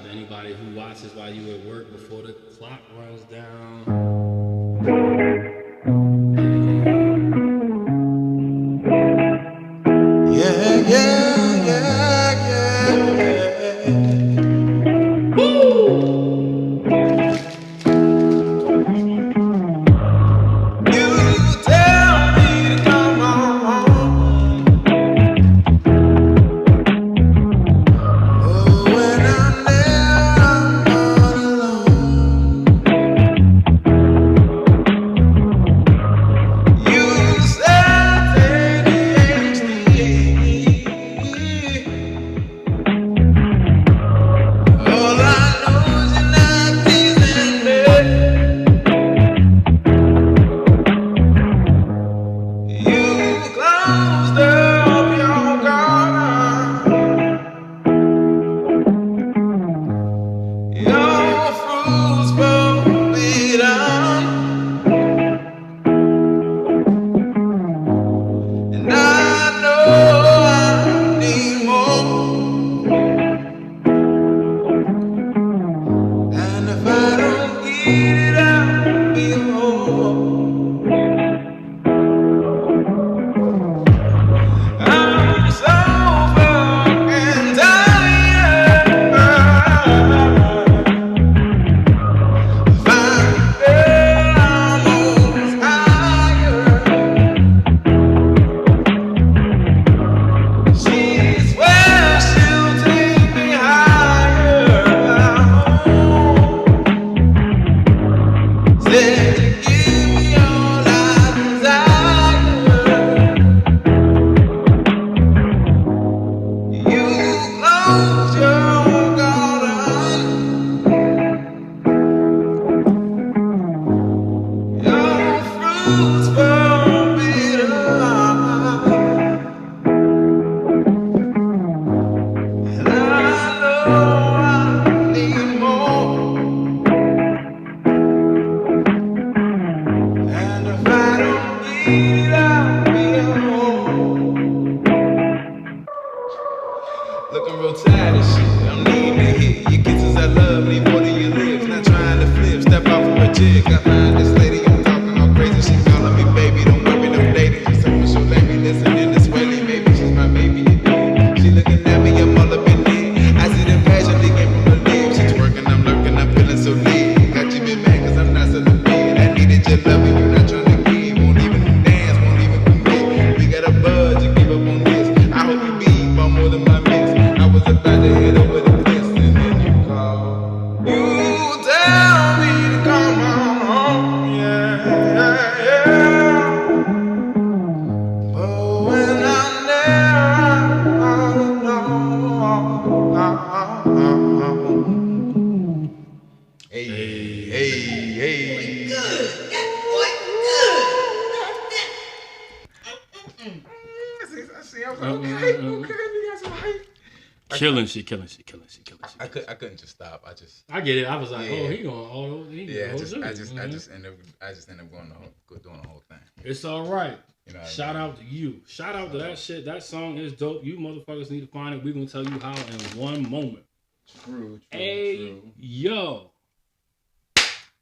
to anybody who watches while you at work before the clock runs down. Yeah, yeah, yeah, yeah. You tell me to come on. Oh, when I'm there, I'm all alone. You said ADHD. All I know is you're not pleasing me. You closed up your garden. Your fruits forbidden. And I know I need more. And if I don't get it, I'll be home. I'm so fucking tired. Fine girl, I'm almost higher. She swears she'll take me higher. Said to give me all I desire. You closed your garden. Your fruits forbidden. And I know I need more. And if I don't get it, I'll be home. Looking real tired and shit. I'm needing to hit your kisses. I love me more than your lips. Not trying to flip, step out for a jig. I find this lady, I'm talking all crazy. She calling me baby, don't worry, no dating. Just hoping she'll let me listen in this way. Maybe she's my baby again. She looking at me, I'm all up in there. I see the passion leaking from her lips. She's twerking, I'm lurking, I'm feeling so lit. Got you been mad cause I'm not so big. I needed your love and you're not trying to give. Won't even dance, won't even commit. We got a buzz, you give up on this. I hope you be far more than my miss. I was about to hit her with a kiss and then you called. You tell me to come on home, yeah, yeah, yeah. But when I'm there, I'm all alone. Hey, hey, hey. See, I was like, okay, we got some hype. Killing shit. I couldn't just stop. I get it. I was like, Yeah. oh, he going all over. Yeah, I just ended up doing the whole thing. It's all right. You know what I Shout mean? out to you. Shout out to that shit. That song is dope. You motherfuckers need to find it. We're gonna tell you how in one moment. True. Hey, yo.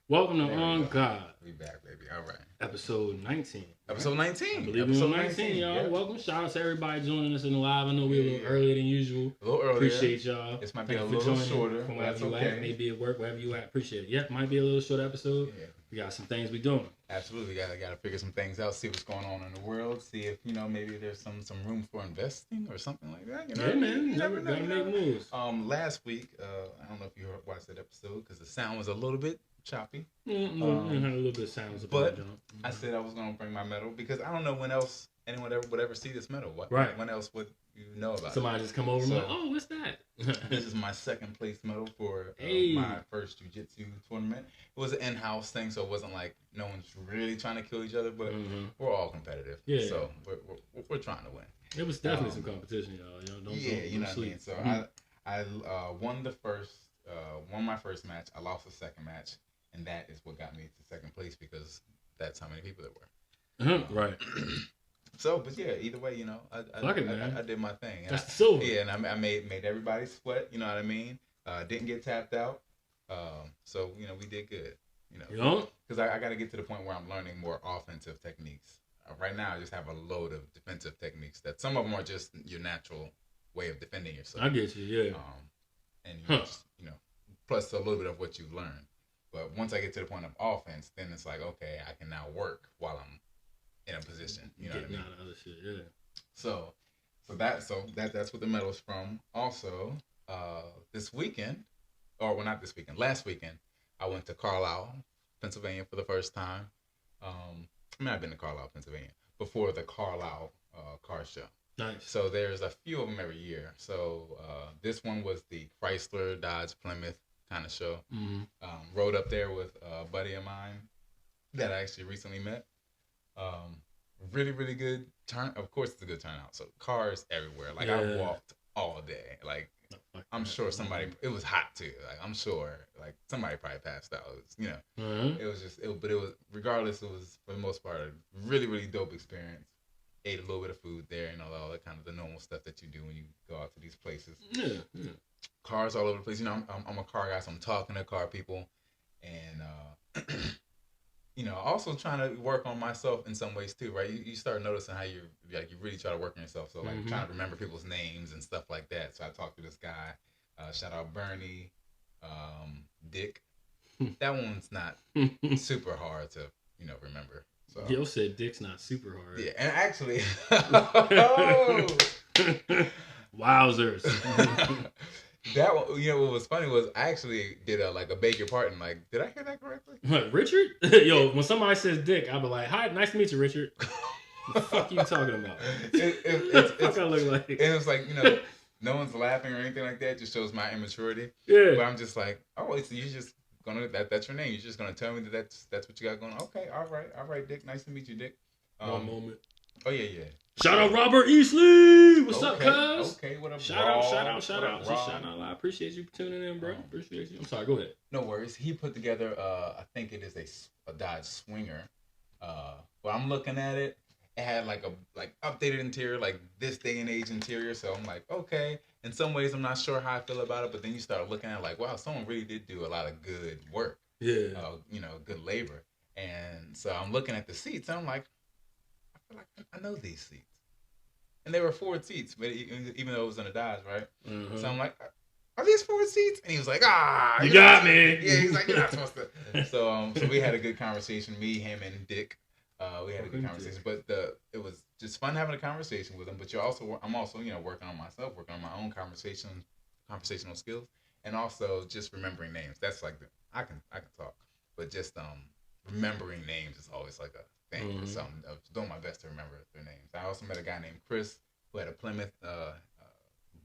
Welcome to There we On go. God, We back, baby. All right. episode 19. Episode 19. I believe Episode we're on 19, y'all. Yeah. Welcome. Shout out to everybody joining us in the live. I know we're a little Yeah. earlier than usual. A little earlier. Appreciate y'all. This might be Thank a you for little joining shorter. from That's wherever you okay. at. Maybe at work, wherever you at. Appreciate it. Yep, might be a little short episode. Yeah. We got some things we doing. Absolutely. Gotta figure some things out. See what's going on in the world. See if maybe there's some room for investing or something like that. You know? Yeah, man. You never know. Gotta make moves. Last week, I don't know if you watched that episode because the sound was a little bit choppy. Had a little bit of sounds. But I said I was gonna bring my medal because I don't know when else anyone would ever see this medal. Right. When else would you know about Somebody just come over and So- like, oh, what's that? it? This is my second place medal for Hey. my first jiu-jitsu tournament. It was an in-house thing, so it wasn't like no one's really trying to kill each other, but we're all competitive. Yeah. So we're trying to win. It was definitely some competition, y'all. Don't You know what I sleep. mean. So I won my first match. I lost the second match, and that is what got me to second place because that's how many people there were. Right. So, but yeah, either way, Fuck it, man. I did my thing. That's the silver. Yeah, and I made everybody sweat. You know what I mean? Didn't get tapped out. So we did good. Yeah. Because I got to get to the point where I'm learning more offensive techniques. Right now, I just have a load of defensive techniques that some of them are just your natural way of defending yourself. I get you, yeah. And plus a little bit of what you've learned. But once I get to the point of offense, then it's like, okay, I can now work while I'm in a position. You know what I mean? Out of other shit, yeah. So that's what the medal's from. Also, this weekend, or well, not this weekend, last weekend, I went to Carlisle, Pennsylvania for the first time. I've been to Carlisle, Pennsylvania before the Carlisle car show. Nice. So there's a few of them every year. So this one was the Chrysler, Dodge, Plymouth kind of show. Mm-hmm. Rode up there with a buddy of mine that I actually recently met. Really, really good turn. Of course, it's a good turnout. So cars everywhere. Like I walked all day. Like I'm sure somebody. It was hot too. Like I'm sure. Like somebody probably passed out. It was, It was just. But it was regardless. It was for the most part a really, really dope experience. Ate a little bit of food there, all that kind of the normal stuff that you do when you go out to these places. Yeah. Cars all over the place. I'm a car guy, so I'm talking to car people, and also trying to work on myself in some ways too, right? You start noticing how you really try to work on yourself. So like trying to remember people's names and stuff like that. So I talked to this guy, shout out Bernie, Dick. That one's not super hard to remember. So. Yo said Dick's not super hard. Yeah, and actually, wowzers. That one, what was funny was I actually did a beg your pardon. Like, did I hear that correctly? Richard? Yo, when somebody says Dick, I'll be like, hi, nice to meet you, Richard. What the fuck you talking about? What I look like? And it's like, no one's laughing or anything like that. It just shows my immaturity. Yeah. But I'm just like, oh, so you're just gonna that's your name. You're just gonna tell me that's what you got going on. Okay, all right, Dick. Nice to meet you, Dick. One moment. Oh yeah. Shout out Robert Eastley. What's up, cuz? Okay, what up? Shout out. Just shout out. I appreciate you tuning in, bro. Appreciate you. I'm sorry. Go ahead. No worries. He put together. I think it is a Dodge Swinger. But I'm looking at it. It had like updated interior, like this day and age interior. So I'm like, okay. In some ways, I'm not sure how I feel about it. But then you start looking at it like, wow, someone really did do a lot of good work. Yeah. Good labor. And so I'm looking at the seats. And I'm like, I feel like I know these seats. And they were Ford seats, but even though it was in a Dodge, right? Mm-hmm. So I'm like, are these Ford seats? And he was like, you got me. Yeah, he's like, you're not supposed to. So we had a good conversation, me, him, and Dick. We had a good conversation, but it was just fun having a conversation with him. But I'm also working on myself, working on my own conversational skills, and also just remembering names. That's like I can talk, but just remembering names is always like a thing. Mm-hmm. So I'm doing my best to remember their names. I also met a guy named Chris who had a Plymouth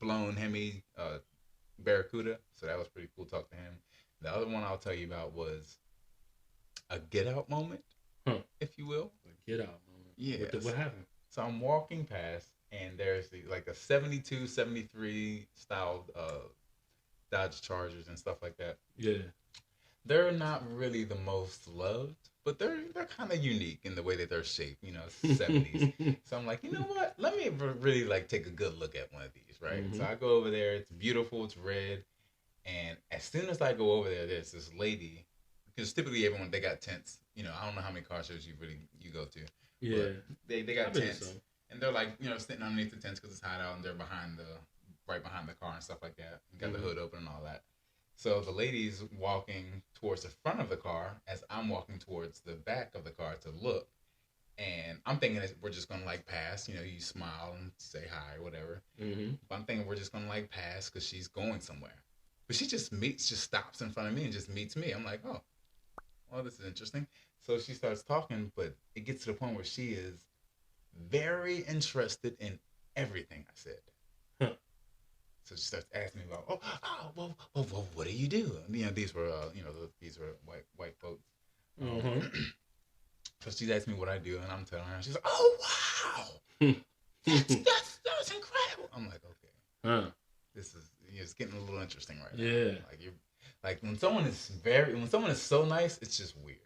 blown Hemi Barracuda, so that was pretty cool to talk to him. The other one I'll tell you about was a get out moment, if you will. A get out moment. Yeah. What happened? So I'm walking past, and there's a 72, 73 style Dodge Chargers and stuff like that. Yeah. They're not really the most loved, but they're kind of unique in the way that they're shaped, 70s. So I'm like, you know what? Let me really take a good look at one of these, right? Mm-hmm. So I go over there. It's beautiful. It's red. And as soon as I go over there, there's this lady, because typically everyone, they got tents. I don't know how many car shows you go to. Yeah. But they got tents. So. And they're sitting underneath the tents because it's hot out, and they're right behind the car and stuff like that. And got the hood open and all that. So the lady's walking towards the front of the car as I'm walking towards the back of the car to look. And I'm thinking that we're just going to pass. You smile and say hi or whatever. Mm-hmm. But I'm thinking we're just going to pass because she's going somewhere. But she just stops in front of me and just meets me. I'm like, oh, well, this is interesting. So she starts talking, but it gets to the point where she is very interested in everything I said. So she starts asking me about, well, what do you do? These were, these were white folks. Mm-hmm. So she's asking me what I do, and I'm telling her. She's like, oh wow, that's incredible. I'm like, okay, this is it's getting a little interesting right now. Yeah, when someone is so nice, it's just weird.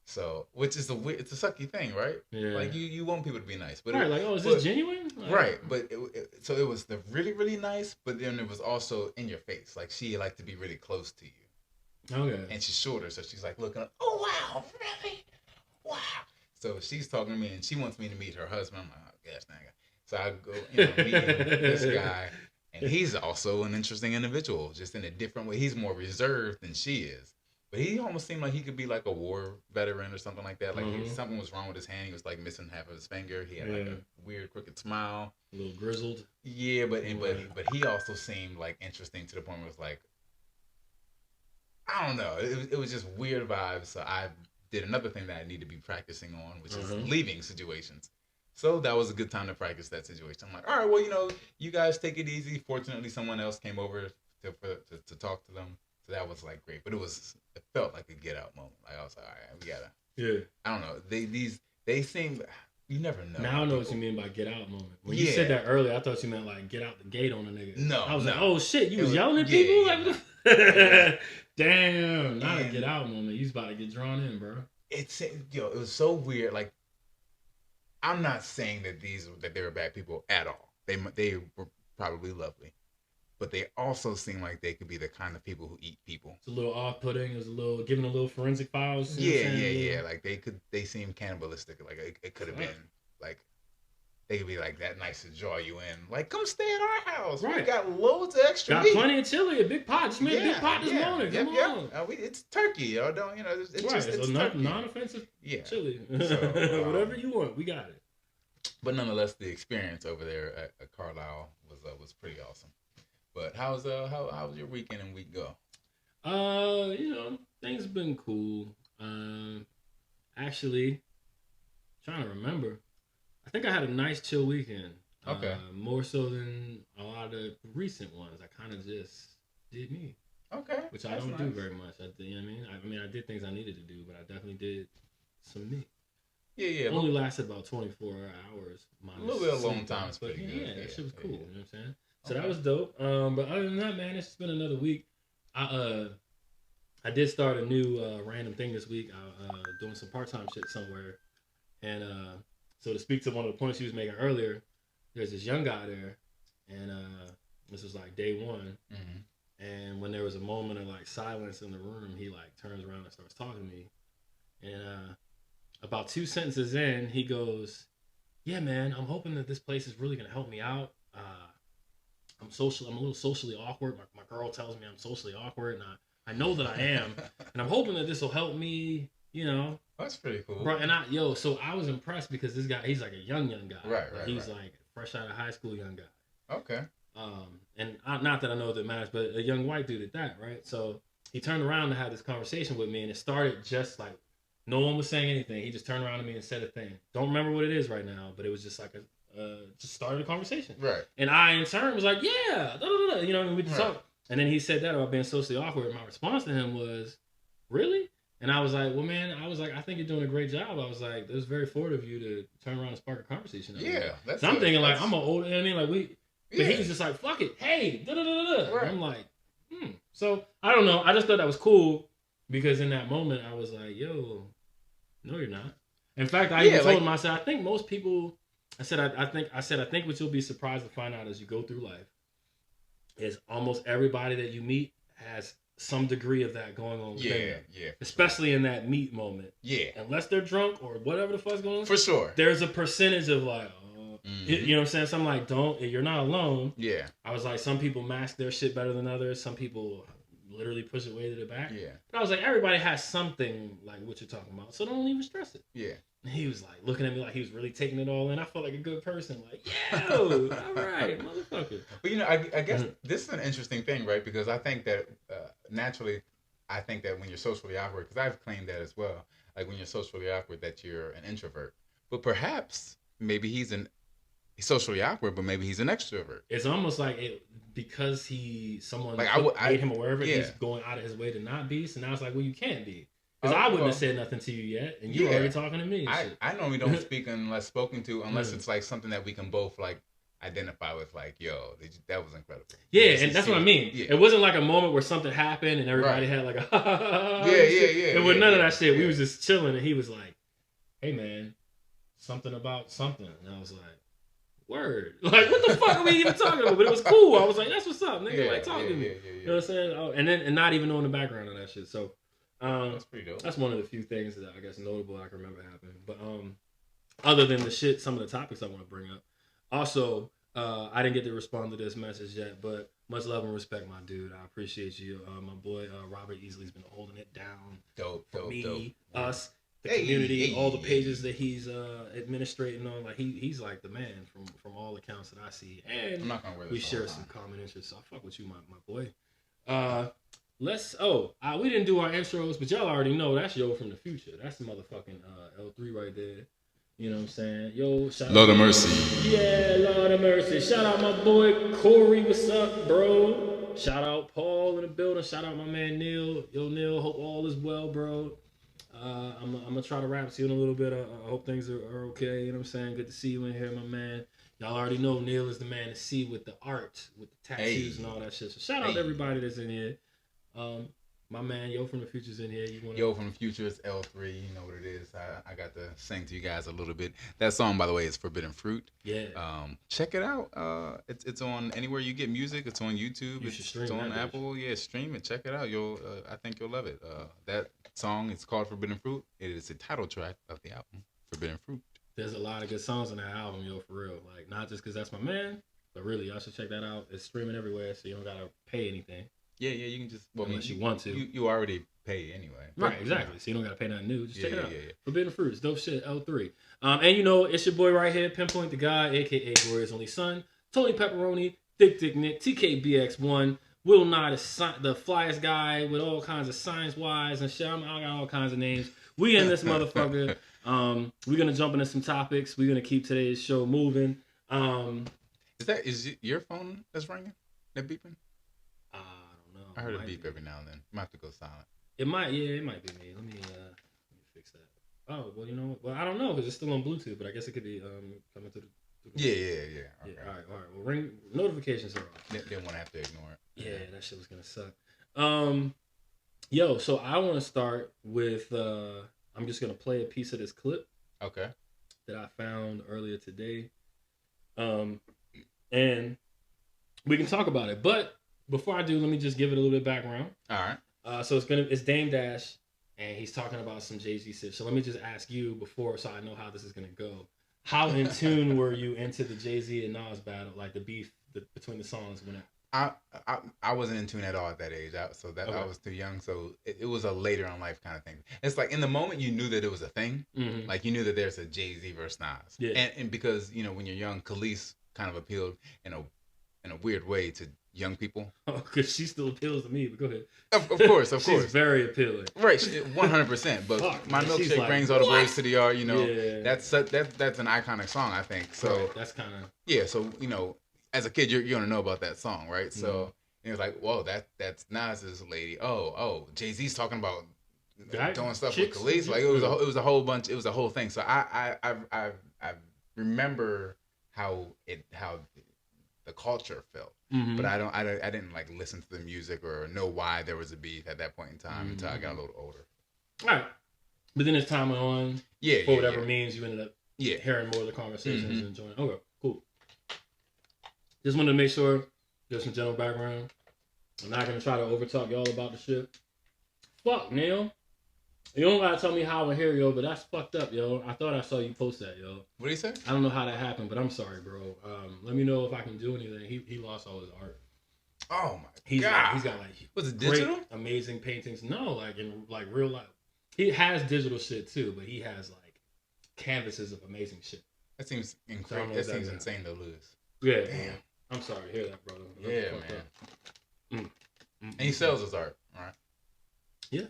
So, which is it's a sucky thing, right? Yeah. Like you want people to be nice, but right, like, oh, is this genuine? Like, right, but so it was the really really nice, but then it was also in your face. Like she liked to be really close to you. Okay. And she's shorter, so she's like looking up. Oh wow, really? Wow. So she's talking to me, and she wants me to meet her husband. I'm like, oh gosh, dang it. So I go, meet this guy, and he's also an interesting individual, just in a different way. He's more reserved than she is. But he almost seemed like he could be like a war veteran or something like that. Like something was wrong with his hand. He was like missing half of his finger. He had like a weird crooked smile. A little grizzled. Yeah, but he also seemed like interesting to the point where it was like, I don't know. It was just weird vibes. So I did another thing that I need to be practicing on, which is leaving situations. So that was a good time to practice that situation. I'm like, all right, well, you guys take it easy. Fortunately, someone else came over to talk to them. So that was like great, but it felt like a get out moment. Like I was like, all right, we gotta. Yeah. I don't know. They seem. You never know. Now I know what you mean by get out moment. When you said that earlier, I thought you meant like get out the gate on a nigga. No. I was like, oh shit, you was yelling at people? Like, damn, not a get out moment. You was about to get drawn in, bro. It was so weird. Like, I'm not saying that they were bad people at all. They were probably lovely. But they also seem like they could be the kind of people who eat people. It's a little off-putting. It was giving a little forensic files. Yeah. Like they seem cannibalistic. Like it could have been like they could be like that nice to draw you in. Like, come stay at our house. Right. We got loads of extra meat. Got plenty of chili. A big pot. Just made a big pot this morning. Come on. It's turkey. It's just it's turkey. Non-offensive chili. So, whatever you want, we got it. But nonetheless, the experience over there at Carlisle was pretty awesome. But how was your weekend and week go? Things have been cool. Actually, trying to remember. I think I had a nice chill weekend. Okay. More so than a lot of the recent ones. I kind of just did me. Okay. Which I don't do very much. You know what I mean? I did things I needed to do, but I definitely did some me. Yeah. Only lasted about 24 hours. A little bit of alone time is pretty good. Yeah, that shit was cool. You know what I'm saying? So that was dope. But other than that, man, it's just been another week. I did start a new random thing this week. Doing some part-time shit somewhere. And so to speak to one of the points you was making earlier, there's this young guy there. And this was like day one. Mm-hmm. And when there was a moment of like silence in the room, he like turns around and starts talking to me. And about 2 sentences in, he goes, yeah, man, I'm hoping that this place is really going to help me out. I'm a little socially awkward. My girl tells me I'm socially awkward, and I know that I am. And I'm hoping that this will help me, That's pretty cool. Bro, and so I was impressed because this guy, he's like a young guy. Right. He's like fresh out of high school young guy. Okay. And not that I know if it matters, but a young white dude at that, right? So he turned around to have this conversation with me, and it started just like no one was saying anything. He just turned around to me and said a thing. Don't remember what it is right now, but it was just like just started a conversation. Right. And I, in turn, was like, yeah, and we just talked. And then he said that about being socially awkward. My response to him was, really? And I was like, well, man, I think you're doing a great job. I was like, it was very forward of you to turn around and spark a conversation. Yeah. That's so I'm thinking, like, I'm an old, but he was just like, fuck it. Hey, Right. And I'm like, So, I don't know. I just thought that was cool because in that moment, I was like, yo, no, you're not. In fact, I even told him, I said, I think most people... I think what you'll be surprised to find out as you go through life is almost everybody that you meet has some degree of that going on. Yeah. Especially in that meet moment. Yeah. Unless they're drunk or whatever the fuck's going on. For sure. There's a percentage of like, you know what I'm saying? So I'm like, you're not alone. Yeah. I was like, some people mask their shit better than others. Some people literally push it way to the back. Yeah. But I was like, everybody has something like what you're talking about. So don't even stress it. Yeah. And he was like looking at me like he was really taking it all in. I felt like a good person. Like, yo, all right, motherfucker. But I guess this is an interesting thing, right? Because I think that naturally, I think that when you're socially awkward, because I've claimed that as well. Like when you're socially awkward, that you're an introvert. But perhaps maybe he's socially awkward, but maybe he's an extrovert. It's almost like because someone like made him aware of it. Yeah. He's going out of his way to not be. So now it's like, well, you can't be. Because I wouldn't have said nothing to you yet, and you're already talking to me. I normally don't speak unless spoken to, unless it's like something that we can both like identify with like, yo, that was incredible. Yeah, and that's what I mean. Yeah. It wasn't like a moment where something happened and everybody had like a yeah. It was none of that shit. We was just chilling, and he was like, "Hey man, something about something," and I was like, "Word, like what the fuck are we even talking about?" But it was cool. I was like, "That's what's up, nigga. Like talk to me." You know what I'm saying? Oh, and not even knowing the background of that shit. So that's pretty dope. That's one of the few things that I guess notable I can remember happening. But other than the shit, some of the topics I want to bring up. Also, I didn't get to respond to this message yet, but much love and respect, my dude. I appreciate you. My boy Robert Easley's been holding it down. Dope. Us, the community, all the pages that he's administrating on. Like he's like the man from all accounts that I see. And I'm not gonna wear this we share some common interests. So I fuck with you, my boy. We didn't do our intros, but y'all already know that's Yo from the future. That's the motherfucking L3 right there. You know what I'm saying? Yo, shout out. Lord of mercy. Yeah, Lord of mercy. Shout out my boy Corey. What's up, bro? Shout out Paul in the building. Shout out my man Neil. Yo, Neil, hope all is well, bro. I'm gonna try to rap to you in a little bit. I hope things are okay. You know what I'm saying? Good to see you in here, my man. Y'all already know Neil is the man to see with the art, with the tattoos and all that shit. So shout out to everybody that's in here. My man, Yo from the Future's in here. Yo from the Future is L3. You know what it is. I got to sing to you guys a little bit. That song, by the way, is Forbidden Fruit. Yeah. Check it out. It's on anywhere you get music. It's on YouTube. It's on Apple. Yeah, stream it. Check it out. I think you'll love it. That song is called Forbidden Fruit. It is the title track of the album, Forbidden Fruit. There's a lot of good songs on that album, yo, for real. Like, not just because that's my man, but really, y'all should check that out. It's streaming everywhere, so you don't gotta pay anything. Yeah, you can just... unless you want to. You already pay anyway. Right, exactly. So you don't got to pay nothing new. Just check it out. Yeah. Forbidden Fruit. It's dope shit, L3. And you know, it's your boy right here, Pinpoint the Guy, a.k.a. Gloria's only son, Tony Pepperoni, Dick Nick, TKBX1, Will Not, the flyest guy with all kinds of science-wise and shit. I got all kinds of names. We in this motherfucker. We're going to jump into some topics. We're going to keep today's show moving. Is it your phone that's ringing? That beeping? I heard a beep every now and then. Might have to go silent. It might be me. Let me fix that. Oh, well, you know what? Well, I don't know because it's still on Bluetooth, but I guess it could be coming through the... Yeah. Okay. Yeah. All right. Well, ring notifications are off. Didn't want to have to ignore it. Yeah, that shit was gonna suck. Yo, so I want to start with. I'm just gonna play a piece of this clip. Okay. That I found earlier today. And we can talk about it, but before I do, let me just give it a little bit of background. All right. So it's Dame Dash, and he's talking about some Jay-Z shit. So let me just ask you before, so I know how this is gonna go. How in tune were you into the Jay-Z and Nas battle, like the beef between the songs? When I wasn't in tune at all at that age, I was too young. So it was a later in life kind of thing. It's like in the moment you knew that it was a thing, like you knew that there's a Jay-Z versus Nas, and because when you're young, Khalees kind of appealed in a weird way to young people. Oh, because she still appeals to me, but go ahead. Of course. She's very appealing. Right, 100%. But my milkshake like, brings all the boys to the yard. That's an iconic song, I think. So right, that's kind of So as a kid, you're gonna know about that song, right? So it was like, whoa, that's Nas's lady. Oh, Jay-Z's talking about doing stuff with Khalees. Like it was a whole bunch. It was a whole thing. So I remember how the culture felt. But I didn't like listen to the music or know why there was a beef at that point in time until I got a little older. All right. But then as time went on, for whatever means, you ended up hearing more of the conversations and enjoying. Okay, cool. Just wanted to make sure there's some general background. I'm not going to try to overtalk y'all about the shit. Fuck, Neil. You don't gotta tell me how and here, yo, but that's fucked up, yo. I thought I saw you post that, yo. What did he say? I don't know how that happened, but I'm sorry, bro. Let me know if I can do anything. He lost all his art. Oh my god. He's got like was it digital? Great, amazing paintings. No, like in like real life. He has digital shit too, but he has like canvases of amazing shit. That seems incredible. That seems insane to lose. Yeah. Damn. I'm sorry to hear that, brother. Yeah, man. And he sells his art, right? Yeah.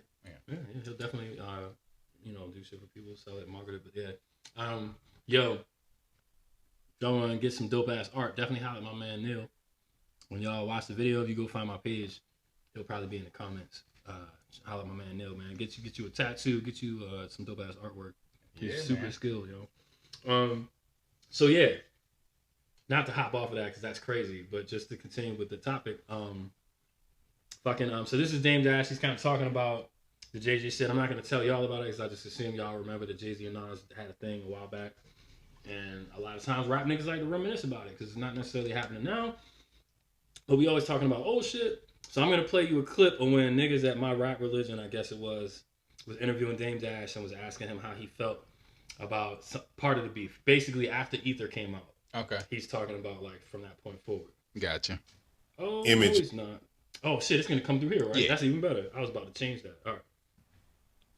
Yeah, he'll definitely, do shit for people, sell it, market it, but yeah. Yo, y'all want to get some dope ass art? Definitely holler at my man Neil. When y'all watch the video, if you go find my page, he'll probably be in the comments. Holler at my man Neil, man. Get you a tattoo, get you some dope ass artwork. He's super skilled, yo. So yeah, not to hop off of that because that's crazy, but just to continue with the topic. So this is Dame Dash. He's kind of talking about the Jay-Z shit. I'm not going to tell y'all about it because I just assume y'all remember that Jay-Z and Nas had a thing a while back. And a lot of times rap niggas like to reminisce about it because it's not necessarily happening now. But we always talking about, oh shit. So I'm going to play you a clip of when niggas at My Rap Religion, I guess it was interviewing Dame Dash and was asking him how he felt about part of the beef. Basically after Ether came out. Okay. He's talking about like from that point forward. Gotcha. Oh, Image. no, it's not. Oh shit, it's going to come through here, right? Yeah. That's even better. I was about to change that. All right.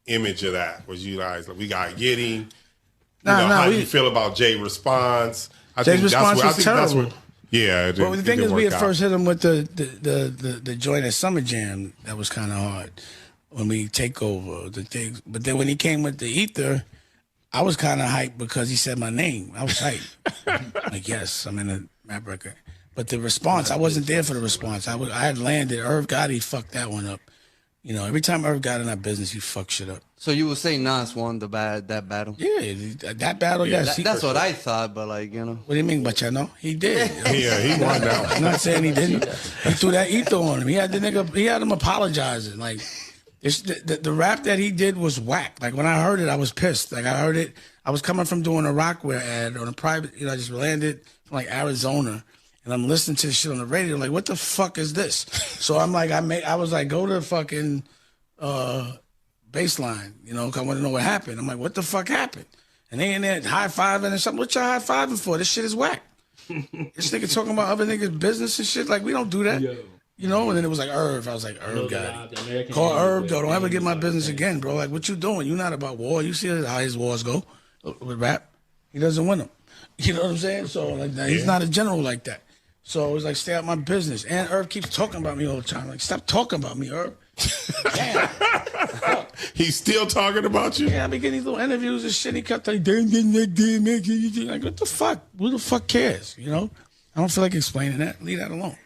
Image of that was you guys. We got Yitty. How do you feel about Jay response? Jay's response was terrible. Yeah. Well, the thing is, we had first hit him with the joint at Summer Jam. That was kind of hard when we take over the things. But then when he came with the Ether, I was kind of hyped because he said my name. I was hyped. Like, yes, I'm in a rap record. But the response, I wasn't there for the response. I had landed. Irv Gotti fucked that one up. You know, every time Irv got in that business, he fucked shit up. So you would say Nas won that battle? Yeah, that battle, yes. That's what I thought, but like, you know. What do you mean, but you know? He did. Yeah, he won that one. I'm not saying he didn't. He threw that Ether on him. He had him apologizing. Like, the rap that he did was whack. Like, when I heard it, I was pissed. Like, I heard it. I was coming from doing a Rockwear ad on a private, I just landed from like Arizona. And I'm listening to this shit on the radio, like, what the fuck is this? So I'm like, I was like, go to fucking baseline, cause I want to know what happened. I'm like, what the fuck happened? And they in there high-fiving and something. What y'all high-fiving for? This shit is whack. This nigga talking about other niggas' business and shit. Like, we don't do that. And then it was like Irv. I was like, Irv got it. Call Irv, though. Don't ever get my business again, bro. Like, what you doing? You not about war. You see how his wars go with rap. He doesn't win them. You know what I'm saying? So, like, he's not a general like that. So it was like, stay out my business. And Irv keeps talking about me all the time. Like, stop talking about me, Irv. Damn. He's still talking about you? Yeah, I be getting these little interviews and shit. He kept like, like, what the fuck? Who the fuck cares? I don't feel like explaining that. Leave that alone.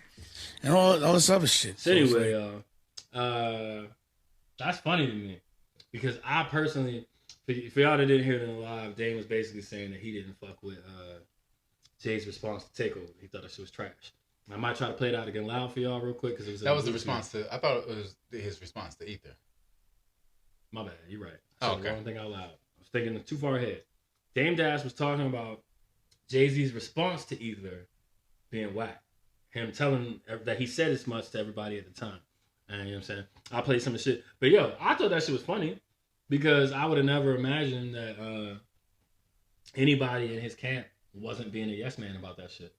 And all this other shit. So anyway, that's funny to me. Because I personally, for y'all that didn't hear it in the live, Dame was basically saying that he didn't fuck with Jay's response to Takeover. He thought that shit was trash. I might try to play it out again loud for y'all real quick because it was. That was the response to. I thought it was his response to Ether. My bad. You're right. Oh, okay. The wrong thing out loud. I was thinking too far ahead. Dame Dash was talking about Jay-Z's response to Ether being whack. Him telling that he said as much to everybody at the time. And you know what I'm saying? I played some of the shit. But yo, I thought that shit was funny because I would have never imagined that anybody in his camp wasn't being a yes man about that shit.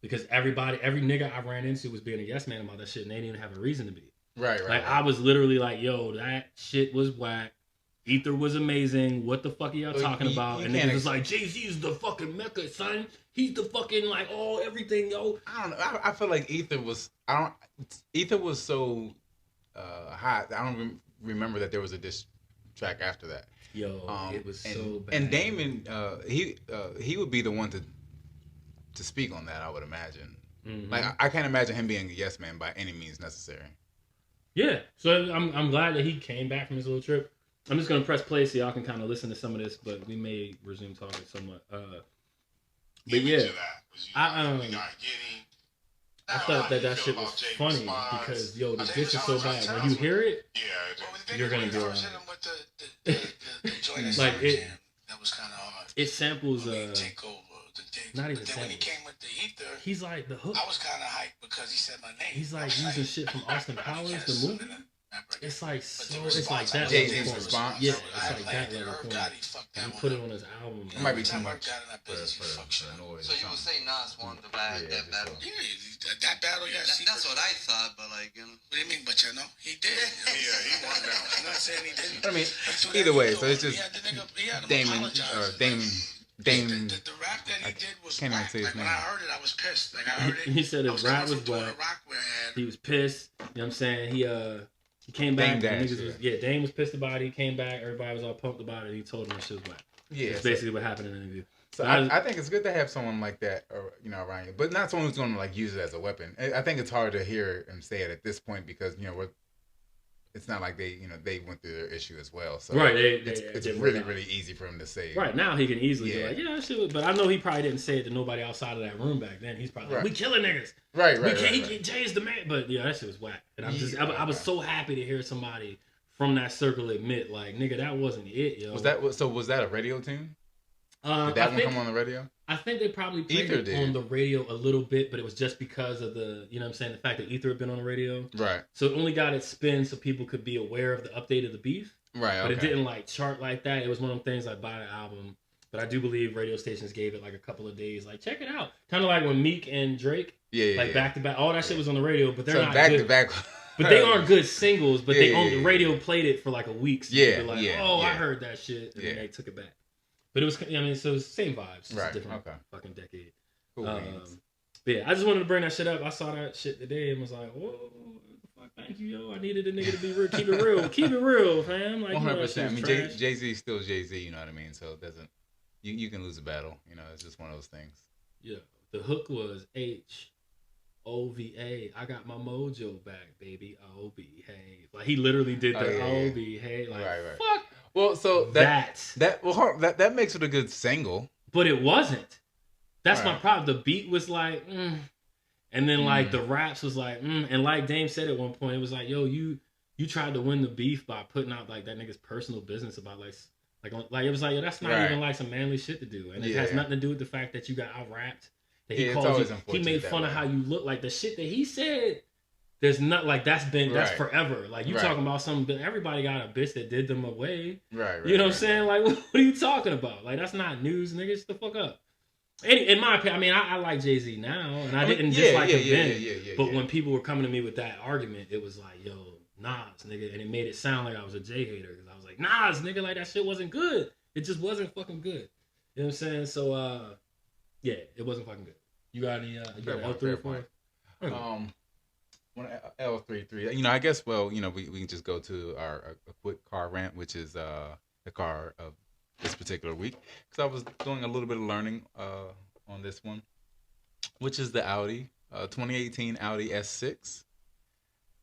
Because every nigga I ran into was being a yes man about that shit and they didn't even have a reason to be. Right. Like, I was literally like, yo, that shit was whack. Ether was amazing. What the fuck are y'all talking about? And niggas was like, Jay-Z is the fucking Mecca, son. He's the fucking, like, everything, yo. I don't know. I feel like Ether was so hot. I don't remember that there was a diss track after that. Yo, it was so bad. And Damon, he would be the one to speak on that, I would imagine. Mm-hmm. Like, I can't imagine him being a yes man by any means necessary. Yeah, so I'm glad that he came back from his little trip. I'm just gonna press play so y'all can kind of listen to some of this, but we may resume talking somewhat. But yeah, I thought that shit was funny because yo, the dish is so bad. When you hear it, you're gonna be like, like it. That was kind of hard. It samples not even samples. When he came with the Ether, he's like the hook. I was kind of hyped because he said my name. He's like using shit from Austin Powers, the movie. It's like so. It's like that. Jay-Z's response. Yeah, it's like that level of corny. He put it on his album. It might be too much. So you would say Nas won that battle? Yeah, that battle. Yeah, that's what I thought, but like, what do you mean? But he did. Yeah, he won that. I'm not saying he didn't. I mean, either way, so it's just Damon. The rap that he did was whack. Like, when I heard it, I was pissed. Like, I heard it. He said his rap was whack. He was pissed. You know what I'm saying? He came back. Dame was pissed about it. He came back. Everybody was all pumped about it. He told him that shit was whack. Yeah, that's basically what happened in the interview. So I think it's good to have someone like that, around you, but not someone who's going to like use it as a weapon. I think it's hard to hear him say it at this point because it's not like they went through their issue as well. So right, it's really easy for him to say. Right now he can easily be like, yeah, that shit. But I know he probably didn't say it to nobody outside of that room back then. He's probably like, we killing niggas. Right. Jay's the man. But yeah, that shit was whack. And I was so happy to hear somebody from that circle admit, like, nigga, that wasn't it, yo. Was that a radio tune? Did that one come on the radio? I think they probably played it on the radio a little bit, but it was just because of the, you know what I'm saying, the fact that Ether had been on the radio. Right. So it only got its spin so people could be aware of the update of the beef. Right, But it didn't, like, chart like that. It was one of them things like buy the album. But I do believe radio stations gave it, like, a couple of days. Like, check it out. Kind of like when Meek and Drake, back to back. All that shit was on the radio, but they're not back good. to back. But they aren't good singles, but the radio played it for, like, a week. So I heard that shit. And then they took it back. But it was, so it's the same vibes. It's a different fucking decade. Cool. But yeah, I just wanted to bring that shit up. I saw that shit today and was like, whoa, fuck, thank you, yo. I needed a nigga to be real. Keep it real. Keep it real, fam. Like, 100%. I mean, Jay-Z still Jay-Z, you know what I mean? So it doesn't, you can lose a battle. You know, it's just one of those things. Yeah. The hook was HOVA. I got my mojo back, baby. Oh, behave. Like, he literally did the behave. Like, fuck. Well, so that makes it a good single, but it wasn't. That's my problem. The beat was like, and then like the raps was like, and like Dame said at one point, it was like, yo, you tried to win the beef by putting out like that nigga's personal business about like it was like, yo, that's not even like some manly shit to do, and it has nothing to do with the fact that you got out rapped. That he called you. He made fun of how you look. Like the shit that he said. There's not like that's forever. Like you talking about something, everybody got a bitch that did them away. Right. You know what I'm saying? Like, what are you talking about? Like, that's not news, nigga. Shut the fuck up. In my opinion, I mean, I like Jay-Z now, and I didn't dislike him then. But when people were coming to me with that argument, it was like, yo, Nas, nigga, and it made it sound like I was a Jay hater because I was like, Nas, nigga, like that shit wasn't good. It just wasn't fucking good. You know what I'm saying? So, yeah, it wasn't fucking good. You got any? You got L3 for it? L33. You know, I guess. Well, you know, we can just go to a quick car rant, which is the car of this particular week, because I was doing a little bit of learning on this one, which is the Audi 2018 Audi S6,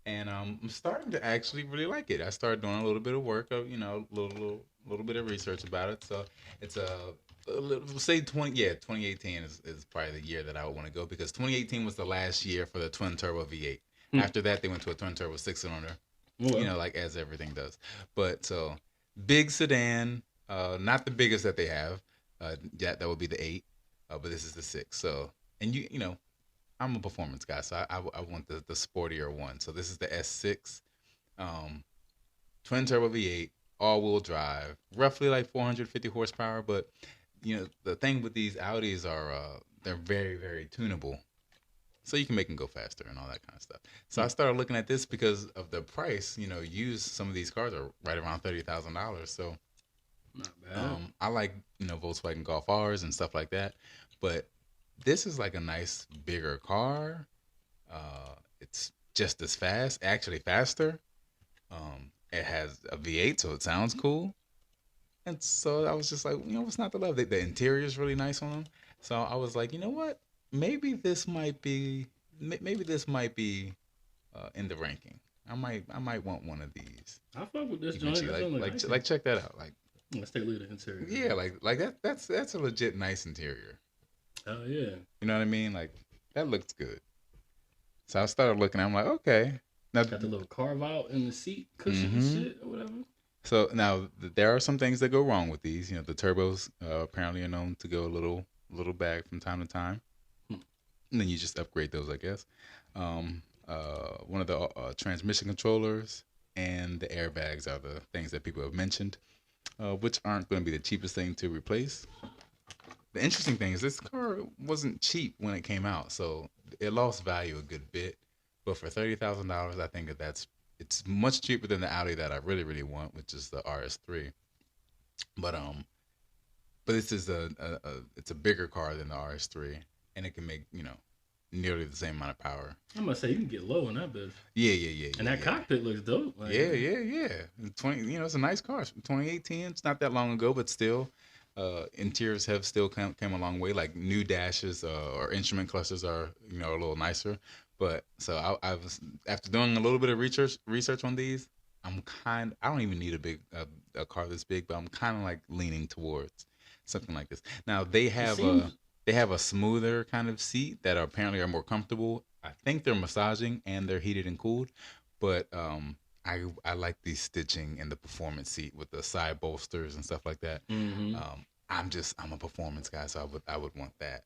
and I'm starting to actually really like it. I started doing a little bit of work, a little bit of research about it. So it's say 2018 is probably the year that I would want to go, because 2018 was the last year for the twin turbo V8. After that, they went to a twin turbo 6-cylinder, you know, like as everything does. But so big sedan, not the biggest that they have. That would be the 8, but this is the 6. So, and you know, I'm a performance guy, so I want the sportier one. So this is the S6, twin turbo V8, all-wheel drive, roughly like 450 horsepower. But you know, the thing with these Audis are they're very, very tunable. So you can make them go faster and all that kind of stuff. So I started looking at this because of the price. You know, some of these cars are right around $30,000. So not bad. I like, you know, Volkswagen Golf R's and stuff like that. But this is like a nice bigger car. It's just as fast, actually faster. It has a V8, so it sounds cool. And so I was just like, you know, what's not to love? The interior is really nice on them. So I was like, you know what? Maybe this might be in the ranking. I might want one of these. I fuck with this joint. Like check that out. Like, let's take a look at the interior. Yeah, like that's a legit nice interior. Oh yeah. You know what I mean? Like that looks good. So I started looking. I'm like, okay. Now got the little carve out in the seat cushion and shit or whatever. So now there are some things that go wrong with these. You know, the turbos apparently are known to go a little bag from time to time. And then you just upgrade those, I guess. One of the transmission controllers and the airbags are the things that people have mentioned, which aren't going to be the cheapest thing to replace. The interesting thing is this car wasn't cheap when it came out, so it lost value a good bit. But for $30,000, I think it's much cheaper than the Audi that I really, really want, which is the RS3. But this is it's a bigger car than the RS3. And it can make, you know, nearly the same amount of power. I'm gonna say you can get low in that bitch. Yeah. And that cockpit looks dope. Like, yeah. 20, you know, it's a nice car. 2018, it's not that long ago, but still, interiors have still come a long way. Like new dashes or instrument clusters are, you know, a little nicer. But so I was, after doing a little bit of research on these, I don't even need a car this big, but I'm kind of like leaning towards something like this. Now they have a smoother kind of seat that apparently are more comfortable. I think they're massaging and they're heated and cooled, but I like the stitching in the performance seat with the side bolsters and stuff like that. Mm-hmm. I'm a performance guy, so I would want that.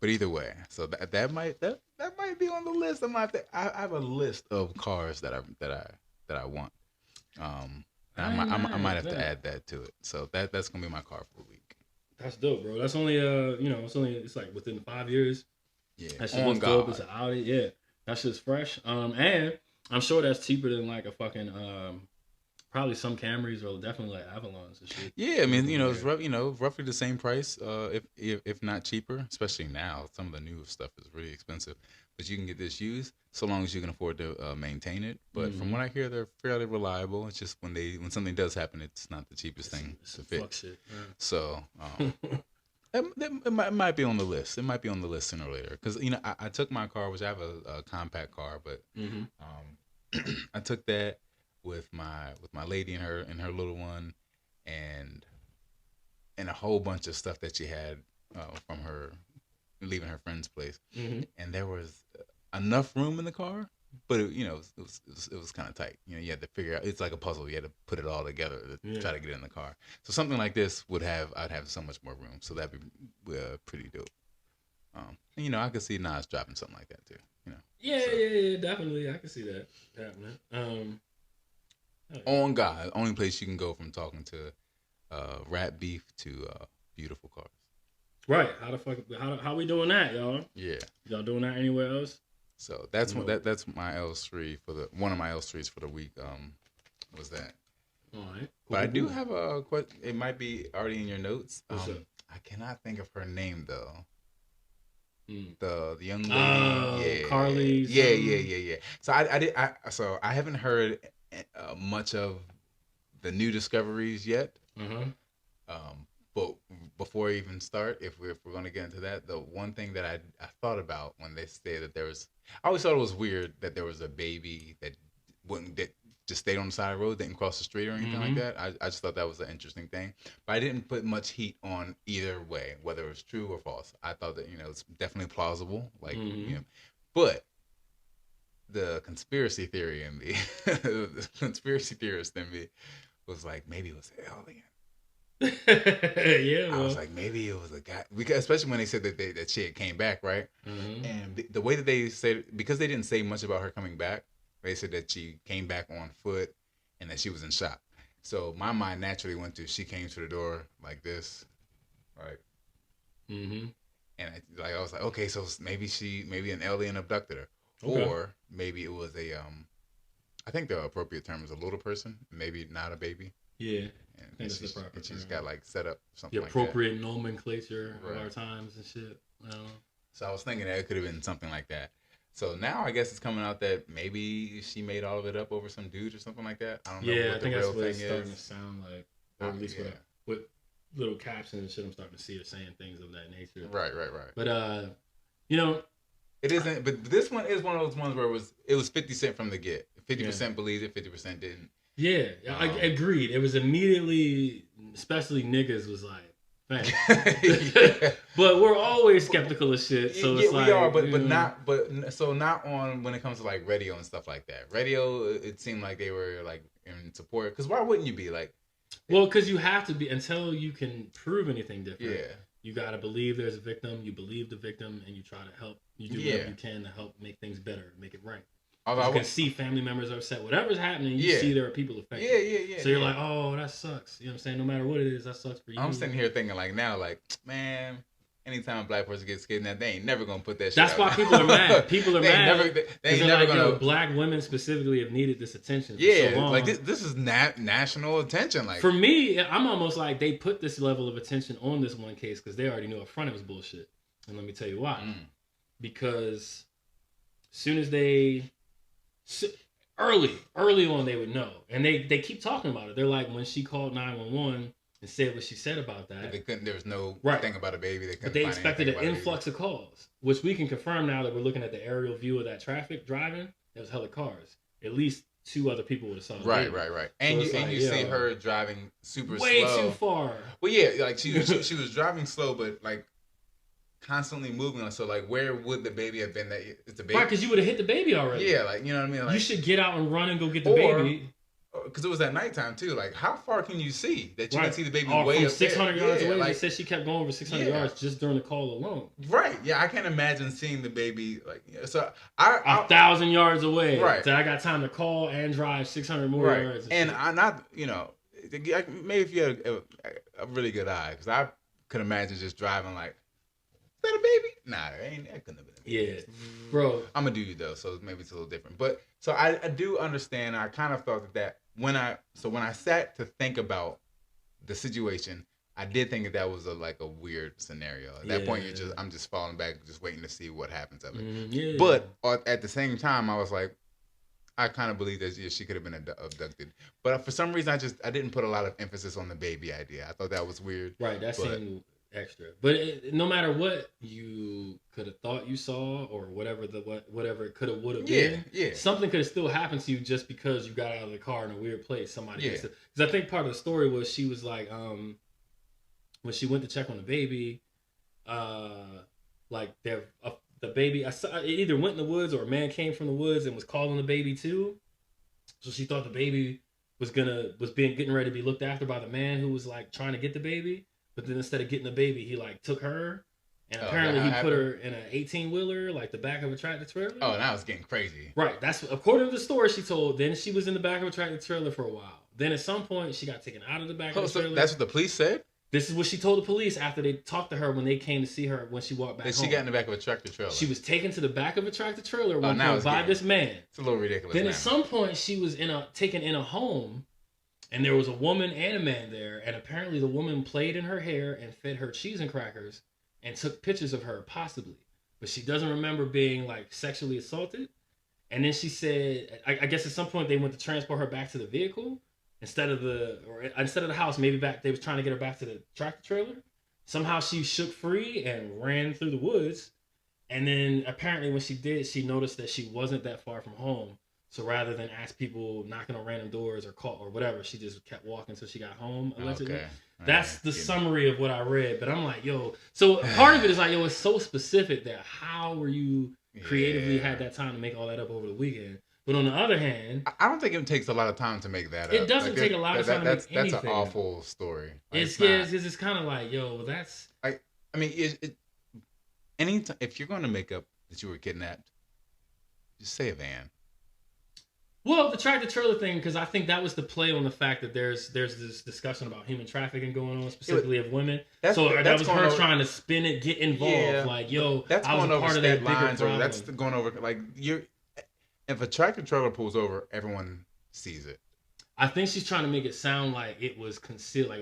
But either way, so that might be on the list. I have a list of cars that I want. I might have to add that to it. So that's gonna be my car for the week. That's dope, bro. That's only it's like within 5 years. Yeah, that shit looks dope. It's an Audi. Yeah, that shit's fresh. And I'm sure that's cheaper than like a fucking probably some Camrys or definitely like Avalons and shit. Yeah, I mean, it's roughly the same price, if not cheaper. Especially now, some of the new stuff is really expensive, but you can get this used so long as you can afford to maintain it. But from what I hear, they're fairly reliable. It's just when something does happen, it's not the cheapest thing to fix. Fuck shit. Yeah. So it might be on the list. It might be on the list sooner or later because I took my car, which I have a compact car, but I took that with my lady and her little one, and a whole bunch of stuff that she had from her leaving her friend's place, and there was enough room in the car, but it was kind of tight. You had to figure out. It's like a puzzle. You had to put it all together to try to get it in the car. So something like this I'd have so much more room. So that'd be pretty dope. I could see Nas dropping something like that too. Yeah, definitely. I can see that happening. On God, only place you can go from talking to rat beef to beautiful cars. Right. How we doing that, y'all? Yeah. Y'all doing that anywhere else? So that's that's my L3 one of my L3s for the week. Was that? All right. Cool, but I do have a question. It might be already in your notes. What's up? I cannot think of her name though. The young lady, Carlee. Yeah. So I haven't heard much of the new discoveries yet. But before we even start, if we're going to get into that, the one thing that I thought about when they say that I always thought it was weird that there was a baby that just stayed on the side of the road, didn't cross the street or anything like that. I just thought that was an interesting thing. But I didn't put much heat on either way, whether it was true or false. I thought that, it's definitely plausible. But the conspiracy theory in me, the conspiracy theorist in me was like, maybe it was an alien. Yeah, I was like, maybe it was a guy, because especially when they said that she had came back, right? And the way that they said, because they didn't say much about her coming back, they said that she came back on foot and that she was in shock. So my mind naturally went to, she came to the door like this, right? And I was like, okay, so maybe an alien abducted her, or maybe it was I think the appropriate term is a little person, maybe not a baby. Yeah. And she's got like set up something like that. The appropriate nomenclature of our times and shit. So I was thinking that it could have been something like that. So now I guess it's coming out that maybe she made all of it up over some dude or something like that. I don't know what the real thing is. Yeah, I think that's what it's starting to sound like. Or at least with little captions and shit, I'm starting to see her saying things of that nature. Right. But it isn't. But this one is one of those ones where it was 50 Cent from the get. 50% believed it, 50% didn't. Yeah, I agreed. It was immediately, especially niggas was like, man. But we're always skeptical of shit. So it's like, we are, but not on when it comes to like radio and stuff like that. Radio, it seemed like they were like in support. Because why wouldn't you be like? Well, because you have to be until you can prove anything different. Yeah. You gotta believe there's a victim. You believe the victim, and you try to help. You do whatever you can to help make things better, make it right. Although you can see family members are upset. Whatever's happening, you see there are people affected. Yeah. So you're like, oh, that sucks. You know what I'm saying? No matter what it is, that sucks for you. I'm sitting here thinking like now, like, man, anytime a black person gets kidnapped, they ain't never gonna put that shit That's out. why people are mad. People are mad. They ain't never gonna. Black women specifically have needed this attention for so long. Like this is national attention. Like for me, I'm almost like they put this level of attention on this one case because they already knew up front it was bullshit. And let me tell you why. Because as soon as early on they would know, and they keep talking about it. They're like, when she called 911 and said what she said about that, there was no thing about a baby. But they expected an influx of calls, which we can confirm now that we're looking at the aerial view of that traffic driving. There was hella cars, at least two other people would have saw. Right. And so you see her driving super slow. Way too far. Well, yeah, like she was driving slow, but like constantly moving. So like, where would the baby have been? That it's a baby, right? Because you would have hit the baby already. Yeah, like you know what I mean. Like, you should get out and run and go get the baby. Because it was at nighttime too. Like, how far can you see that you can see the baby way from up 600 yards away? Like, they said she kept going over 600 yards just during the call alone. Right. Yeah, I can't imagine seeing the baby like. So 1,000 yards away. Right. So I got time to call and drive 600 more yards. And I'm not, maybe if you had a really good eye, because I could imagine just driving like, is that a baby? Nah, that couldn't have been a baby. Yeah, bro. I'm a dude though, so maybe it's a little different. But so I do understand. I kind of felt that when I sat to think about the situation, I did think that was a weird scenario. At that point, I'm just falling back, just waiting to see what happens of it. But at the same time, I was like, I kind of believe that she could have been abducted. But for some reason, I didn't put a lot of emphasis on the baby idea. I thought that was weird. Right, that seemed extra. But no matter what you could have thought you saw, or whatever it could have would have been, something could have still happened to you just because you got out of the car in a weird place. Somebody, because I think part of the story was she was like, when she went to check on the baby, the baby, it either went in the woods or a man came from the woods and was calling the baby too. So she thought the baby was getting ready to be looked after by the man who was like trying to get the baby. But then instead of getting the baby, he like took her, and apparently he put her in an 18-wheeler, like the back of a tractor trailer. Oh, now it's getting crazy. Right. That's according to the story she told. Then she was in the back of a tractor trailer for a while. Then at some point she got taken out of the back of the trailer. So that's what the police said? This is what she told the police after they talked to her when they came to see her when she walked back home. She got in the back of a tractor trailer. She was taken to the back of a tractor trailer by this man. It's a little ridiculous. Then at some point she was taken in a home. And there was a woman and a man there, and apparently the woman played in her hair and fed her cheese and crackers and took pictures of her, possibly. But she doesn't remember being, like, sexually assaulted. And then she said, I guess at some point they went to transport her back to the vehicle instead of the house. Maybe they was trying to get her back to the tractor trailer. Somehow she shook free and ran through the woods. And then apparently when she did, she noticed that she wasn't that far from home. So rather than ask people knocking on random doors or call or whatever, she just kept walking until she got home, allegedly. Okay. That's the summary of what I read. But I'm like, yo, so part of it is like, yo, it's so specific that how were you creatively had that time to make all that up over the weekend? But on the other hand, I don't think it takes a lot of time to make that up. It doesn't take a lot of time to make anything. That's an awful story. Like, it's kind of like, yo, that's... Like, I mean, anytime, if you're going to make up that you were kidnapped, just say a van. Well, the tractor trailer thing, because I think that was the play on the fact that there's this discussion about human trafficking going on, specifically of women. That was her trying to spin it, get involved. Like, yo, that's I was going a part over of that state bigger lines, problem. or that's going over like if a tractor trailer pulls over, everyone sees it. I think she's trying to make it sound like it was concealed, like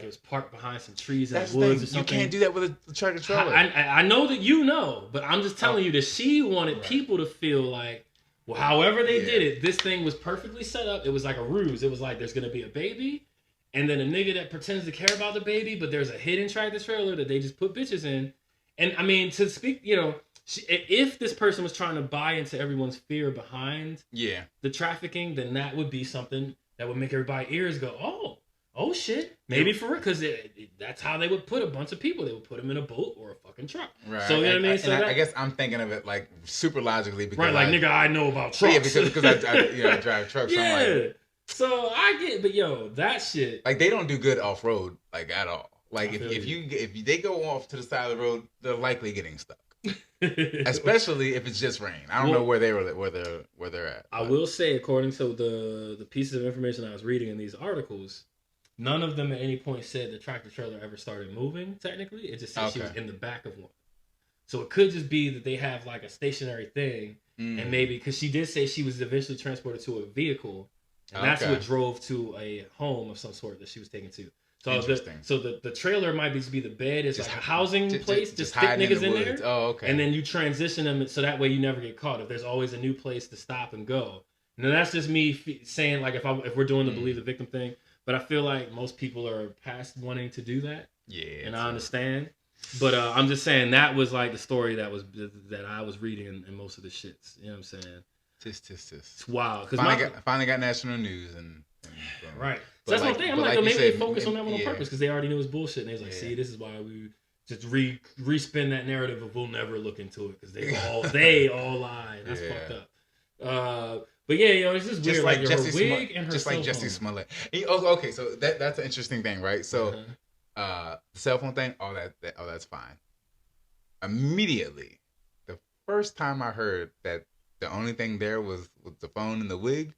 it was parked behind some trees in the woods or something. You can't do that with a tractor trailer. I know that you know, but I'm just telling you that she wanted people to feel like, well, however they did it, this thing was perfectly set up. It was like a ruse. It was like there's going to be a baby, and then a nigga that pretends to care about the baby, but there's a hidden tractor trailer that they just put bitches in. And I mean, to speak, if this person was trying to buy into everyone's fear behind the trafficking, then that would be something that would make everybody's ears go, oh shit, maybe for real, because that's how they would put a bunch of people. They would put them in a boat or a fucking truck. Right. So you know what I mean. I guess I'm thinking of it like super logically because nigga, I know about trucks. Yeah, because I drive trucks. Yeah. So I'm like, so I get, but yo, that shit. Like they don't do good off road like at all. Like if they go off to the side of the road, they're likely getting stuck. Especially if it's just rain. I don't know where they're at. I will say, according to the pieces of information I was reading in these articles, none of them at any point said the tractor trailer ever started moving, technically. It just said she was in the back of one. So it could just be that they have like a stationary thing. And maybe, because she did say she was eventually transported to a vehicle. And that's what drove to a home of some sort that she was taken to. So the trailer might just be the bed. It's just like a housing place. Just stick niggas in there. Oh, okay. And then you transition them so that way you never get caught. If there's always a new place to stop and go. Now that's just me saying like if we're doing the believe the victim thing. But I feel like most people are past wanting to do that. Yeah. And I understand. But I'm just saying that was like the story that I was reading in most of the shits. You know what I'm saying? It's wild. Finally got national news and right. So that's one thing. I'm like, maybe they focus on that one on purpose because they already knew it was bullshit. And they was like, see, this is why we just respin that narrative of we'll never look into it because they all lied. That's fucked up. But yeah, it's just weird. Like her wig and her just like Jussie Smollett. Okay, so that's an interesting thing, right? So the cell phone thing, all that's fine. Immediately, the first time I heard that the only thing there was the phone and the wig,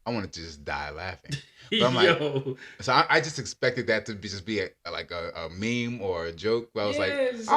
I wanted to just die laughing. But I'm like, so I just expected that to be a meme or a joke. But I was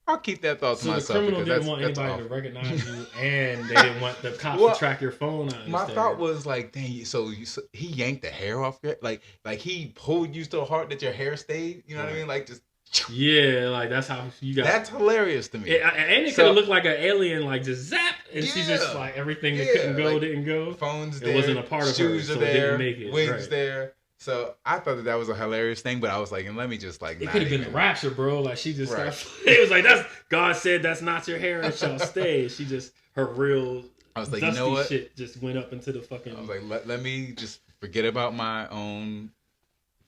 I'll keep that thought to myself. So the criminal didn't want anybody to recognize you, and they didn't want the cops to track your phone. My thought was like, dang, so he yanked the hair off your, like he pulled you so hard that your hair stayed. You know what I mean? Like just. Yeah, like that's how you got. That's hilarious to me. And it could have looked like an alien, like just zap, and she just like everything that couldn't go didn't go. Phones it there, wasn't a part of shoes her, are so there, it didn't make it. Wigs there. So I thought that was a hilarious thing, but I was like, and let me just like. It could have been the rapture, bro. Like she just it was like that's God said that's not your hair and shall stay. She just her real. I was like, you know what? Shit just went up into the fucking. I was like, let me just forget about my own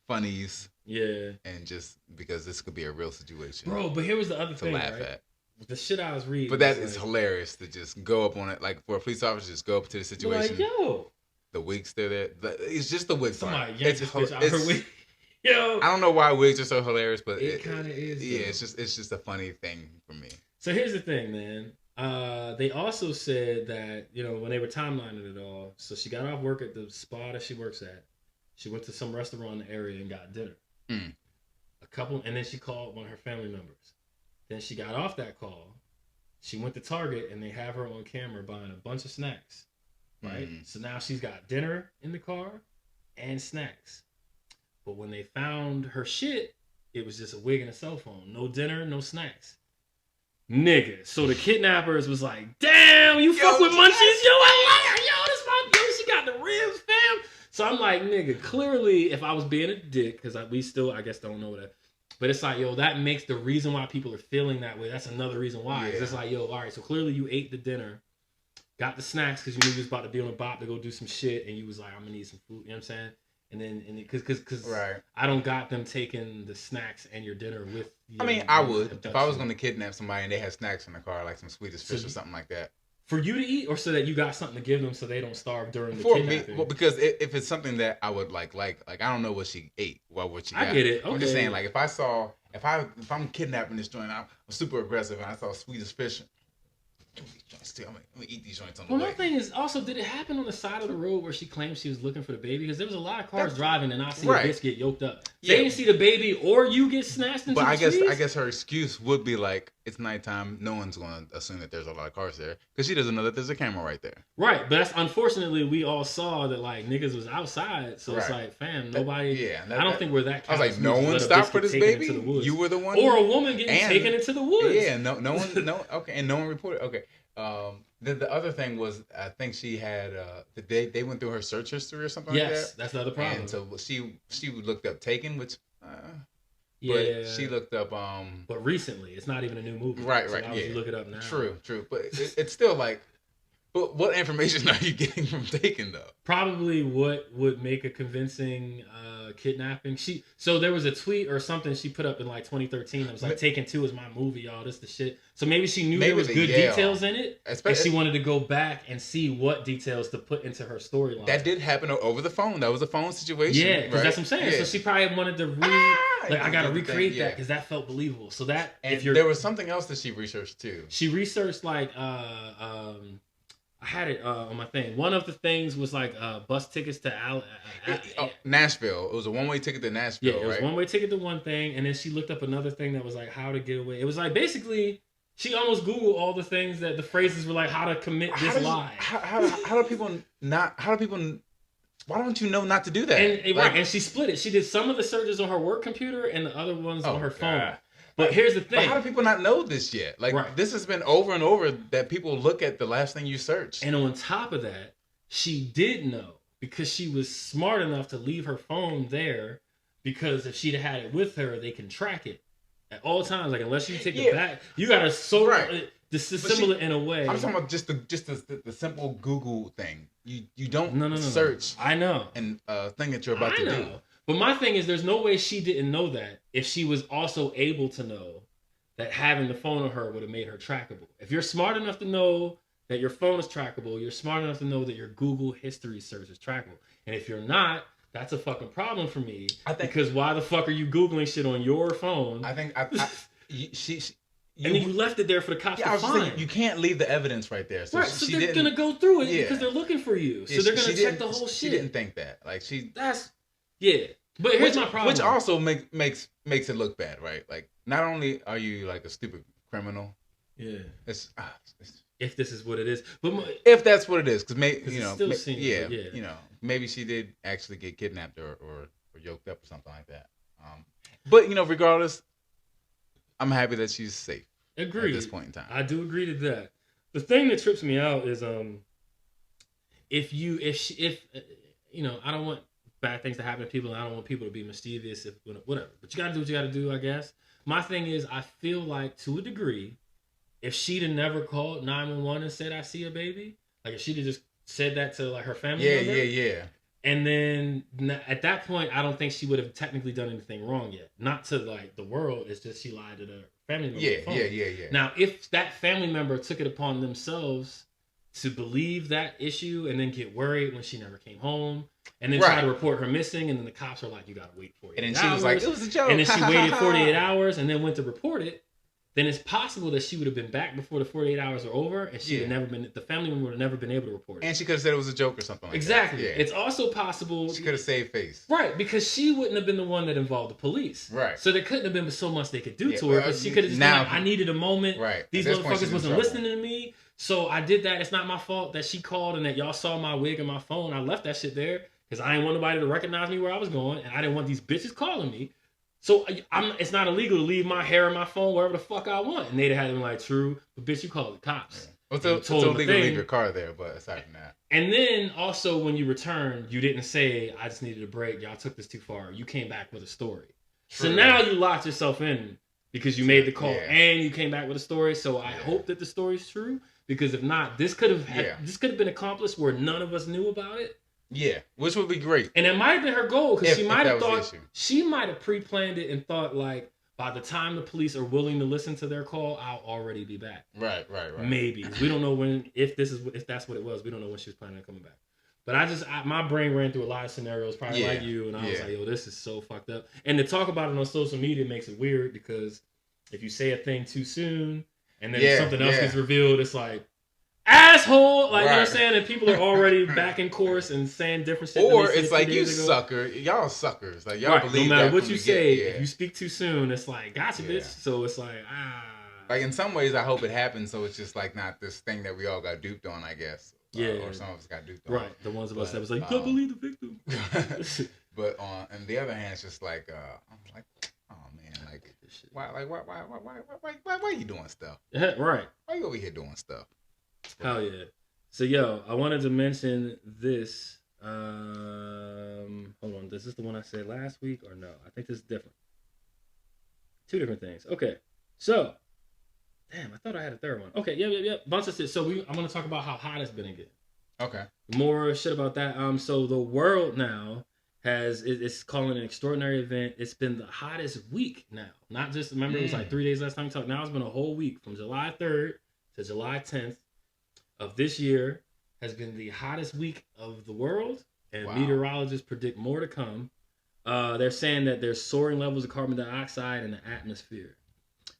funnies. Yeah. And just because this could be a real situation. Bro, but here was the other thing, to laugh right? at. The shit I was reading. But that is hilarious to just go up on it. Like for a police officer, just go up to the situation. Like, yo. The wig's still there. It's just the wig part. Somebody yanked this bitch out her wig. Yo. I don't know why wigs are so hilarious, but it kind of is. Yeah, though. It's just a funny thing for me. So here's the thing, man. They also said that, when they were timelining it all, so she got off work at the spa that she works at. She went to some restaurant in the area and got dinner. And then she called one of her family members. Then she got off that call. She went to Target and they have her on camera buying a bunch of snacks. Right? So now she's got dinner in the car and snacks. But when they found her shit, it was just a wig and a cell phone. No dinner, no snacks. Nigga. So the kidnappers was like, damn, you fuck with munchies? Yo, I love her. She got the ribs, fam. So I'm like, nigga, clearly if I was being a dick, because we still, I guess, don't know that. But it's like, yo, that makes the reason why people are feeling that way. That's another reason why. Yeah. It's like, yo, all right, so clearly you ate the dinner, got the snacks because you knew you was about to be on a bop to go do some shit, and you was like, I'm going to need some food. You know what I'm saying? And then, because I don't got them taking the snacks and your dinner with you. I mean, I would. If I was going to kidnap somebody and they had snacks in the car, like some Swedish fish or something like that. For you to eat, or so that you got something to give them so they don't starve during the kidnapping? Well, because if it's something that I would like I don't know what she ate, what she got. I get it. Okay. I'm just saying, like, if I'm kidnapping this joint, I'm super aggressive, and I saw Swedish fish. I'm gonna eat these joints on the way. Well, my thing is also, did it happen on the side of the road where she claimed she was looking for the baby? Because there was a lot of cars driving, and I see a bitch get yoked up. They didn't see the baby, or you get snatched into the trees? I guess her excuse would be like, it's nighttime. No one's going to assume that there's a lot of cars there because she doesn't know that there's a camera right there. Right, but that's unfortunately we all saw that like niggas was outside, so it's like, fam, nobody. I don't think we're that. I was like, no one stopped for this baby. You were the one, or a woman getting taken into the woods. Yeah, no one, okay, and no one reported. Okay. The other thing was, I think she had they went through her search history or something like that. Yes, that's the other problem. And so she looked up Taken, which but she looked up but recently, it's not even a new movie. Right. So you look it up now. True. But it's still like, but what information are you getting from Taken though? Probably what would make a convincing kidnapping. So there was a tweet or something she put up in like 2013. It was like, Taken 2 is my movie, y'all. This the shit. So maybe she knew there was good details in it, and she wanted to go back and see what details to put into her storyline. That did happen over the phone. That was a phone situation. Yeah, because that's what I'm saying. Yeah. So she probably wanted to I got to recreate that because that felt believable. So that there was something else that she researched too. She researched like I had it on my thing. One of the things was like bus tickets to Nashville. It was a one-way ticket to Nashville. Yeah, it was one-way ticket to one thing, and then she looked up another thing that was like how to get away. It was like basically she almost Googled all the things that the phrases were like how to commit this lie. How do people not? How do people? Why don't you know not to do that? And and she split it. She did some of the searches on her work computer and the other ones on her phone. But here's the thing. But how do people not know this yet? Like, this has been over and over that people look at the last thing you search. And on top of that, she did know because she was smart enough to leave her phone there because if she'd had it with her, they can track it at all times. Like, unless you take it back, you got to disassemble it in a way. I'm talking about just the simple Google thing. You don't search. I know. And thing that you're about to do. But my thing is, there's no way she didn't know that if she was also able to know that having the phone on her would have made her trackable. If you're smart enough to know that your phone is trackable, you're smart enough to know that your Google history search is trackable. And if you're not, that's a fucking problem for me. Because why the fuck are you Googling shit on your phone? I think and then you left it there for the cops to find. You can't leave the evidence right there. So right, so they're going to go through it because they're looking for you. So they're going to check the whole shit. She didn't think that. Like, But here's my problem. Which also makes it look bad, right? Like, not only are you like a stupid criminal. Yeah. It's if this is what it is. But if that's what it is. Because maybe she did actually get kidnapped or yoked up or something like that. But, regardless, I'm happy that she's safe. Agreed. At this point in time. I do agree to that. The thing that trips me out is if I don't want bad things to happen to people, and I don't want people to be mischievous, whatever. But you got to do what you got to do, I guess. My thing is, I feel like, to a degree, if she'd have never called 911 and said, I see a baby, like if she'd have just said that to like her family member. Yeah. And then at that point, I don't think she would have technically done anything wrong yet. Not to like the world, it's just she lied to the family member. Yeah. Now, if that family member took it upon themselves to believe that issue and then get worried when she never came home, and then try to report her missing, and then the cops are like, you gotta wait 48 hours. And then she was like, it was a joke. And then she waited 48 hours and then went to report it. Then it's possible that she would have been back before the 48 hours are over, and she would never been. The family member would have never been able to report it. And she could have said it was a joke or something like that. Exactly. Yeah. It's also possible she could have saved face. Right, because she wouldn't have been the one that involved the police. Right. So there couldn't have been so much they could do to her, because she could have just been like, I needed a moment. Right. These motherfuckers wasn't listening to me, so I did that. It's not my fault that she called and that y'all saw my wig and my phone. I left that shit there because I didn't want nobody to recognize me where I was going, and I didn't want these bitches calling me. So it's not illegal to leave my hair and my phone wherever the fuck I want. And they'd have been like, true, but bitch, you called the cops. Yeah. Well, it's illegal to leave your car there, but aside from that. And then also when you returned, you didn't say, I just needed a break. Y'all took this too far. You came back with a story. True. So now you locked yourself in because you made the call and you came back with a story. So I hope that the story's true, because if not, this could have been accomplished where none of us knew about it. Yeah, which would be great. And it might have been her goal, because she might have pre-planned it and thought like, by the time the police are willing to listen to their call, I'll already be back. Right. Maybe. We don't know when, if that's what it was. We don't know when she was planning on coming back. But my brain ran through a lot of scenarios, probably like you, and I was like, yo, this is so fucked up. And to talk about it on social media makes it weird, because if you say a thing too soon and then something else gets revealed, it's like, asshole, like you know what I'm saying, and people are already back in course and saying different shit. Or it's like, you sucker, y'all suckers, like y'all believe no matter that what you say. If you speak too soon, it's like, gotcha, bitch. So it's like, like in some ways, I hope it happens, so it's just like not this thing that we all got duped on, I guess. Or some of us got duped on. Right, the ones of us that was like, you don't believe the victim. But on the other hand, it's just like, I'm like, oh man, like, why you doing stuff? Right. Why you over here doing stuff? Hell yeah. So, yo, I wanted to mention this. Hold on. Is this the one I said last week or no? I think this is different. Two different things. Okay. So, damn, I thought I had a third one. Okay. Yeah. Bunch of shit. So, I'm going to talk about how hot it's been again. Okay. More shit about that. So, the world now it's calling an extraordinary event. It's been the hottest week now. Not just, remember, it was like 3 days last time we talked. Now it's been a whole week from July 3rd to July 10th. Of this year has been the hottest week of the world, and meteorologists predict more to come. They're saying that there's soaring levels of carbon dioxide in the atmosphere,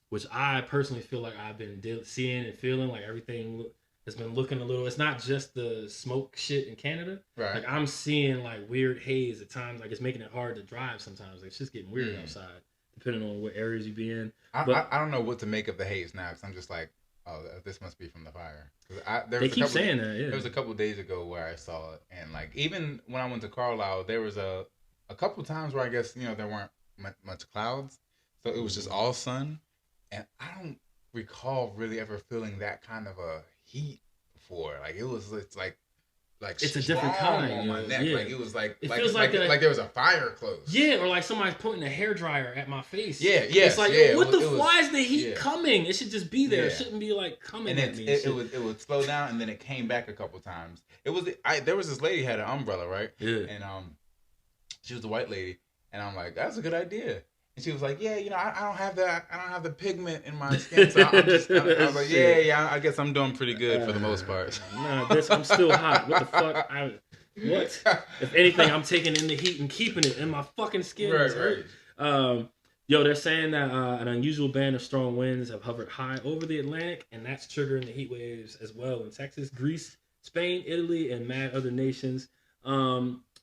which I personally feel like I've been seeing and feeling like everything has been looking a little. It's not just the smoke shit in Canada. Right. Like I'm seeing like weird haze at times. Like it's making it hard to drive sometimes. Like it's just getting weird outside, depending on what areas you be in. I don't know what to make of the haze now, because I'm just like, oh, this must be from the fire. They keep saying that, yeah. There was a couple of days ago where I saw it, and like even when I went to Carlisle, there was a couple of times where I guess there weren't much clouds, so it was just all sun, and I don't recall really ever feeling that kind of a heat before. Like it's like like it's a different kind on my neck. Yeah. Like it was like it like feels like there was a fire close. Yeah, or like somebody's pointing a hairdryer at my face. Yeah, it's like why is the heat coming? It should just be there. It shouldn't be like coming at me. It would slow down and then it came back a couple times. There was this lady had an umbrella, right? Yeah. And she was a white lady, and I'm like, that's a good idea. And she was like, yeah, you know, I don't have the pigment in my skin, so I was like, yeah, I guess I'm doing pretty good for the most part. Nah, I'm still hot. What the fuck? What? If anything, I'm taking in the heat and keeping it in my fucking skin. Right. They're saying that an unusual band of strong winds have hovered high over the Atlantic, and that's triggering the heat waves as well in Texas, Greece, Spain, Italy, and mad other nations.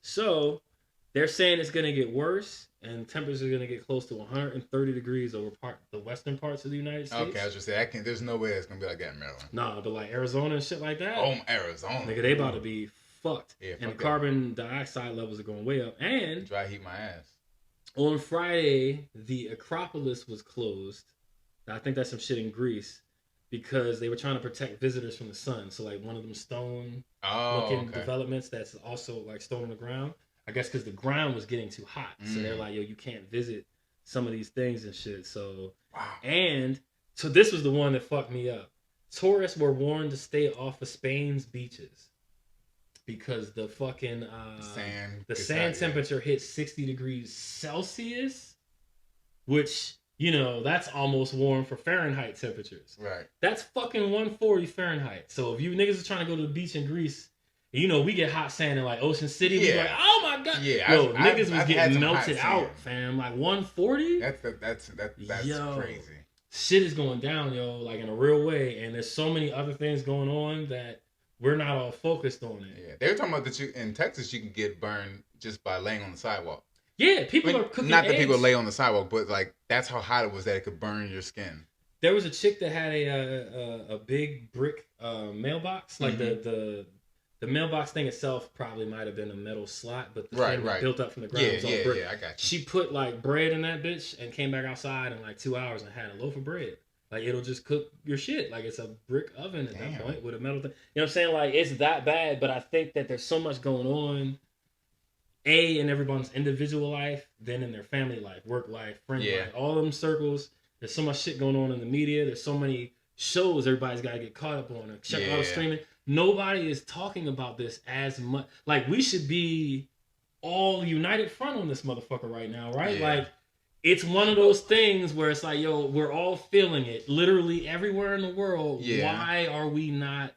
So they're saying it's going to get worse, and temperatures are going to get close to 130 degrees over the western parts of the United States. Okay, I was just saying, there's no way it's going to be like that in Maryland. Nah, but like Arizona and shit like that. Oh, Arizona. Nigga, they about to be fucked. Yeah, and the carbon dioxide levels are going way up. And dry heat my ass. On Friday, the Acropolis was closed. I think that's some shit in Greece because they were trying to protect visitors from the sun. So like one of them stone-looking developments that's also like stone on the ground. I guess because the ground was getting too hot. So they're like, yo, you can't visit some of these things and shit. So, and so this was the one that fucked me up. Tourists were warned to stay off of Spain's beaches because the fucking sand temperature hit 60 degrees Celsius, which, you know, that's almost warm for Fahrenheit temperatures. Right. That's fucking 140 Fahrenheit. So if you niggas are trying to go to the beach in Greece, you know, we get hot sand in like Ocean City. We like, oh my god, yo, niggas was getting melted out, fam. Like 140. That's crazy. Shit is going down, yo, like in a real way. And there's so many other things going on that we're not all focused on it. Yeah, they were talking about that in Texas you can get burned just by laying on the sidewalk. Yeah, people are cooking not eggs. That people lay on the sidewalk, but like that's how hot it was that it could burn your skin. There was a chick that had a big brick mailbox, like the mailbox thing itself probably might have been a metal slot, but the thing was built up from the ground was all brick. Yeah, I got you. She put like bread in that bitch and came back outside in like 2 hours and had a loaf of bread. Like it'll just cook your shit. Like it's a brick oven at that point with a metal thing. You know what I'm saying? Like it's that bad, but I think that there's so much going on. In everyone's individual life, then in their family life, work life, friend life, all them circles. There's so much shit going on in the media. There's so many shows everybody's got to get caught up on and check out streaming. Nobody is talking about this as much. Like we should be all united front on this motherfucker right now, right? Yeah. Like it's one of those things where it's like, yo, we're all feeling it, literally everywhere in the world. Yeah. Why are we not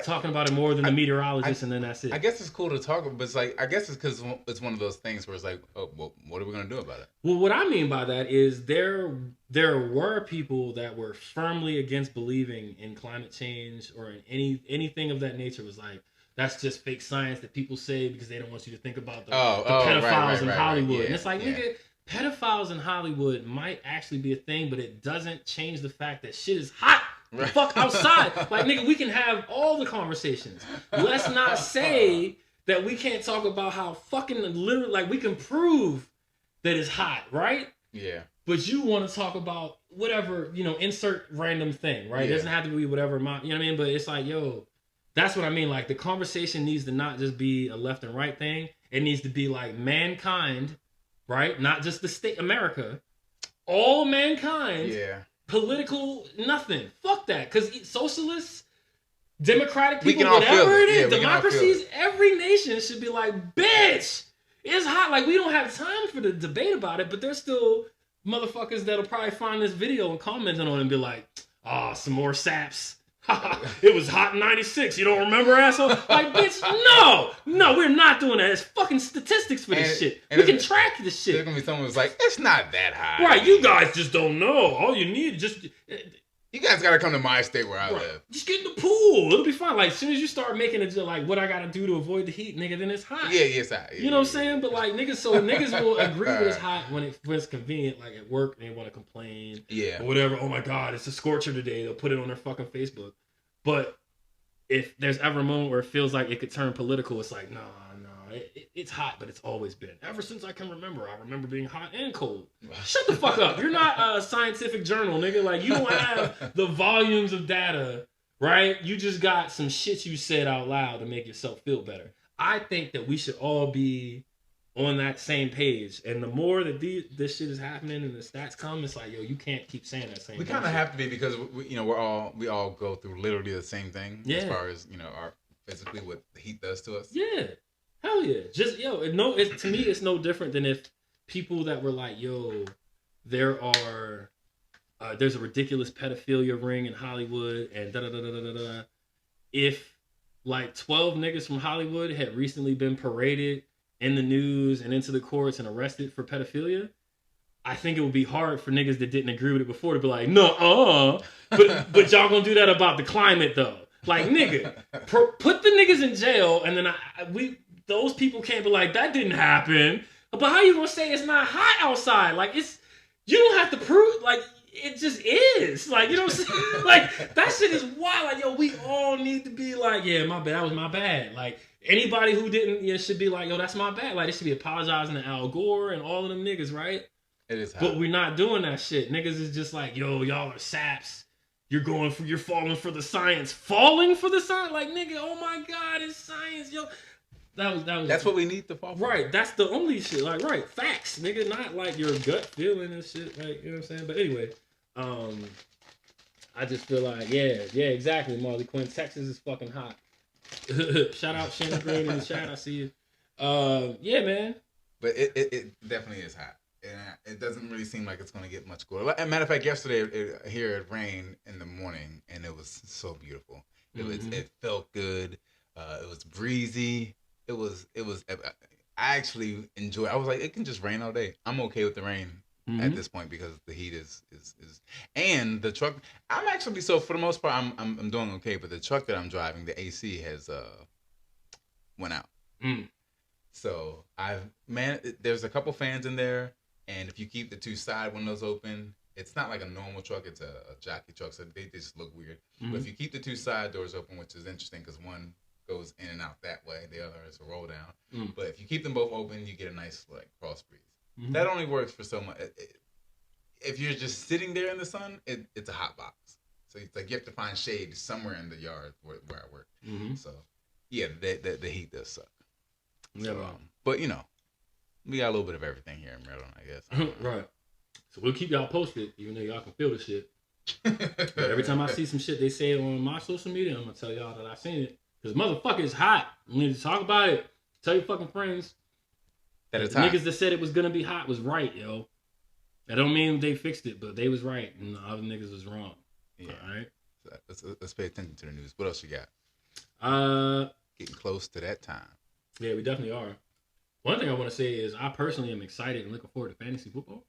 talking about it more than the meteorologists, and then that's it? I guess it's cool to talk about, but it's like, I guess it's because it's one of those things where it's like, oh, well, what are we going to do about it? Well, what I mean by that is there were people that were firmly against believing in climate change or in anything of that nature. Was like, that's just fake science that people say because they don't want you to think about the pedophiles in Hollywood. Yeah, and it's like, nigga, pedophiles in Hollywood might actually be a thing, but it doesn't change the fact that shit is hot. Right. Fuck outside. Like, nigga, we can have all the conversations. Let's not say that we can't talk about how fucking literally, like, we can prove that it's hot, right? Yeah. But you want to talk about whatever, you know, insert random thing, right? It doesn't have to be whatever amount, you know what I mean? But it's like, yo, that's what I mean. Like, the conversation needs to not just be a left and right thing. It needs to be like mankind, right? Not just the state, America. All mankind. Yeah. Political, nothing. Fuck that. Because socialists, democratic people, whatever it is, democracies, every nation should be like, bitch, it's hot. Like, we don't have time for the debate about it, but there's still motherfuckers that'll probably find this video and comment on it and be like, some more saps. It was hot in 96. You don't remember, asshole? Like, bitch, no, we're not doing that. It's fucking statistics for this shit. We can track this shit. There's gonna be someone who's like, it's not that high. Right, you guys just don't know. All you need just... You guys gotta come to my state where I live. Just get in the pool. It'll be fine. Like, as soon as you start making it like what I gotta do to avoid the heat, nigga, then it's hot. Yeah, it's hot. You know what I'm saying? But like, niggas will agree that it's hot when it's convenient, like at work, and they want to complain. Yeah. Or whatever. Oh my God, it's a scorcher today. They'll put it on their fucking Facebook. But if there's ever a moment where it feels like it could turn political, it's like, no, it's hot, but it's always been. Ever since I can remember, I remember being hot and cold. Shut the fuck up. You're not a scientific journal, nigga. Like, you don't have the volumes of data, right? You just got some shit you said out loud to make yourself feel better. I think that we should all be on that same page. And the more that this shit is happening and the stats come, it's like, yo, you can't keep saying that same thing. We kind of have to be because, we all go through literally the same thing as far as, our physically what the heat does to us. Yeah. Hell yeah. Just, to me, it's no different than if people that were like, yo, there's a ridiculous pedophilia ring in Hollywood and da-da-da-da-da-da. If like 12 niggas from Hollywood had recently been paraded in the news and into the courts and arrested for pedophilia, I think it would be hard for niggas that didn't agree with it before to be like, no, but y'all gonna do that about the climate though. Like, nigga, put the niggas in jail, and then those people can't be like, that didn't happen. But how you gonna say it's not hot outside? Like, you don't have to prove, like, it just is. Like, you know what I'm saying? Like, that shit is wild. Like, yo, we all need to be like, yeah, my bad, that was my bad. Like, anybody who didn't, should be like, yo, that's my bad. Like, they should be apologizing to Al Gore and all of them niggas, right? It is hot. But we're not doing that shit. Niggas is just like, yo, y'all are saps. You're falling for the science. Falling for the science? Like, nigga, oh my God, it's science, yo. That's what we need to fall for. Right, that's the only shit. Like, right, facts, nigga, not like your gut feeling and shit. Like, you know what I'm saying? But anyway, I just feel like, yeah, exactly, Marley Quinn. Texas is fucking hot. Shout out Shannon Green in the chat. I see you. Yeah, man. But it definitely is hot. And it doesn't really seem like it's going to get much cooler. As a matter of fact, yesterday it rained in the morning, and it was so beautiful. It felt good. It was breezy. It was. I actually enjoy. I was like, it can just rain all day. I'm okay with the rain at this point because the heat is and the truck. I'm actually, so for the most part, I'm doing okay. But the truck that I'm driving, the AC has went out. So there's a couple fans in there. And if you keep the two side windows open, it's not like a normal truck. It's a jockey truck, so they just look weird. But if you keep the two side doors open, which is interesting because one goes in and out that way, the other is a roll down. But if you keep them both open, you get a nice like cross breeze. That only works for so much. If you're just sitting there in the sun, it's a hot box. So it's like you have to find shade somewhere in the yard where I work. So yeah, the heat does suck. So, but we got a little bit of everything here in Maryland, I guess. Right. So we'll keep y'all posted, even though y'all can feel the shit. But every time I see some shit they say on my social media, I'm going to tell y'all that I seen it. Because motherfucker is hot. We need to talk about it. Tell your fucking friends. That it's the hot. Niggas that said it was going to be hot was right, yo. I don't mean they fixed it, but they was right. And the other niggas was wrong. Yeah. All right? So let's pay attention to the news. What else you got? Getting close to that time. Yeah, we definitely are. One thing I want to say is I personally am excited and looking forward to fantasy football.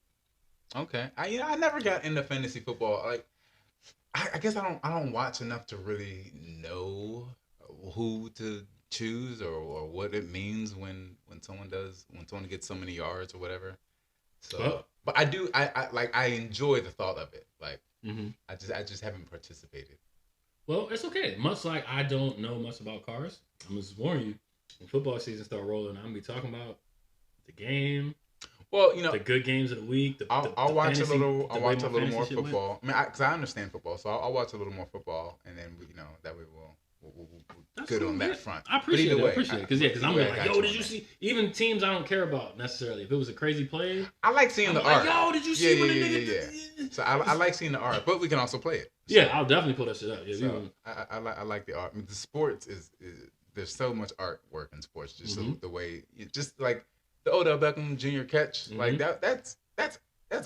Okay, I never got into fantasy football. Like, I guess I don't watch enough to really know who to choose or what it means when someone gets so many yards or whatever. So, but I enjoy the thought of it. Like, I just haven't participated. Well, it's okay. Much like I don't know much about cars, I'm just warning you. When football season start rolling, I'm gonna be talking about the game. Well, the good games of the week. I'll watch a little more football. I mean, because I understand football, so I'll watch a little more football, and then that way we'll good on that front. I appreciate it. Because I'm like, yo, did you see? Even teams I don't care about necessarily. If it was a crazy play, I like seeing the art. Yo, did you see? Yeah. So I like seeing the art, but we can also play it. So, yeah, I'll definitely pull that shit up. Yeah, so I like the art. I mean, the sports is there's so much artwork in sports. Just the way, just like the Odell Beckham Jr. catch, like that's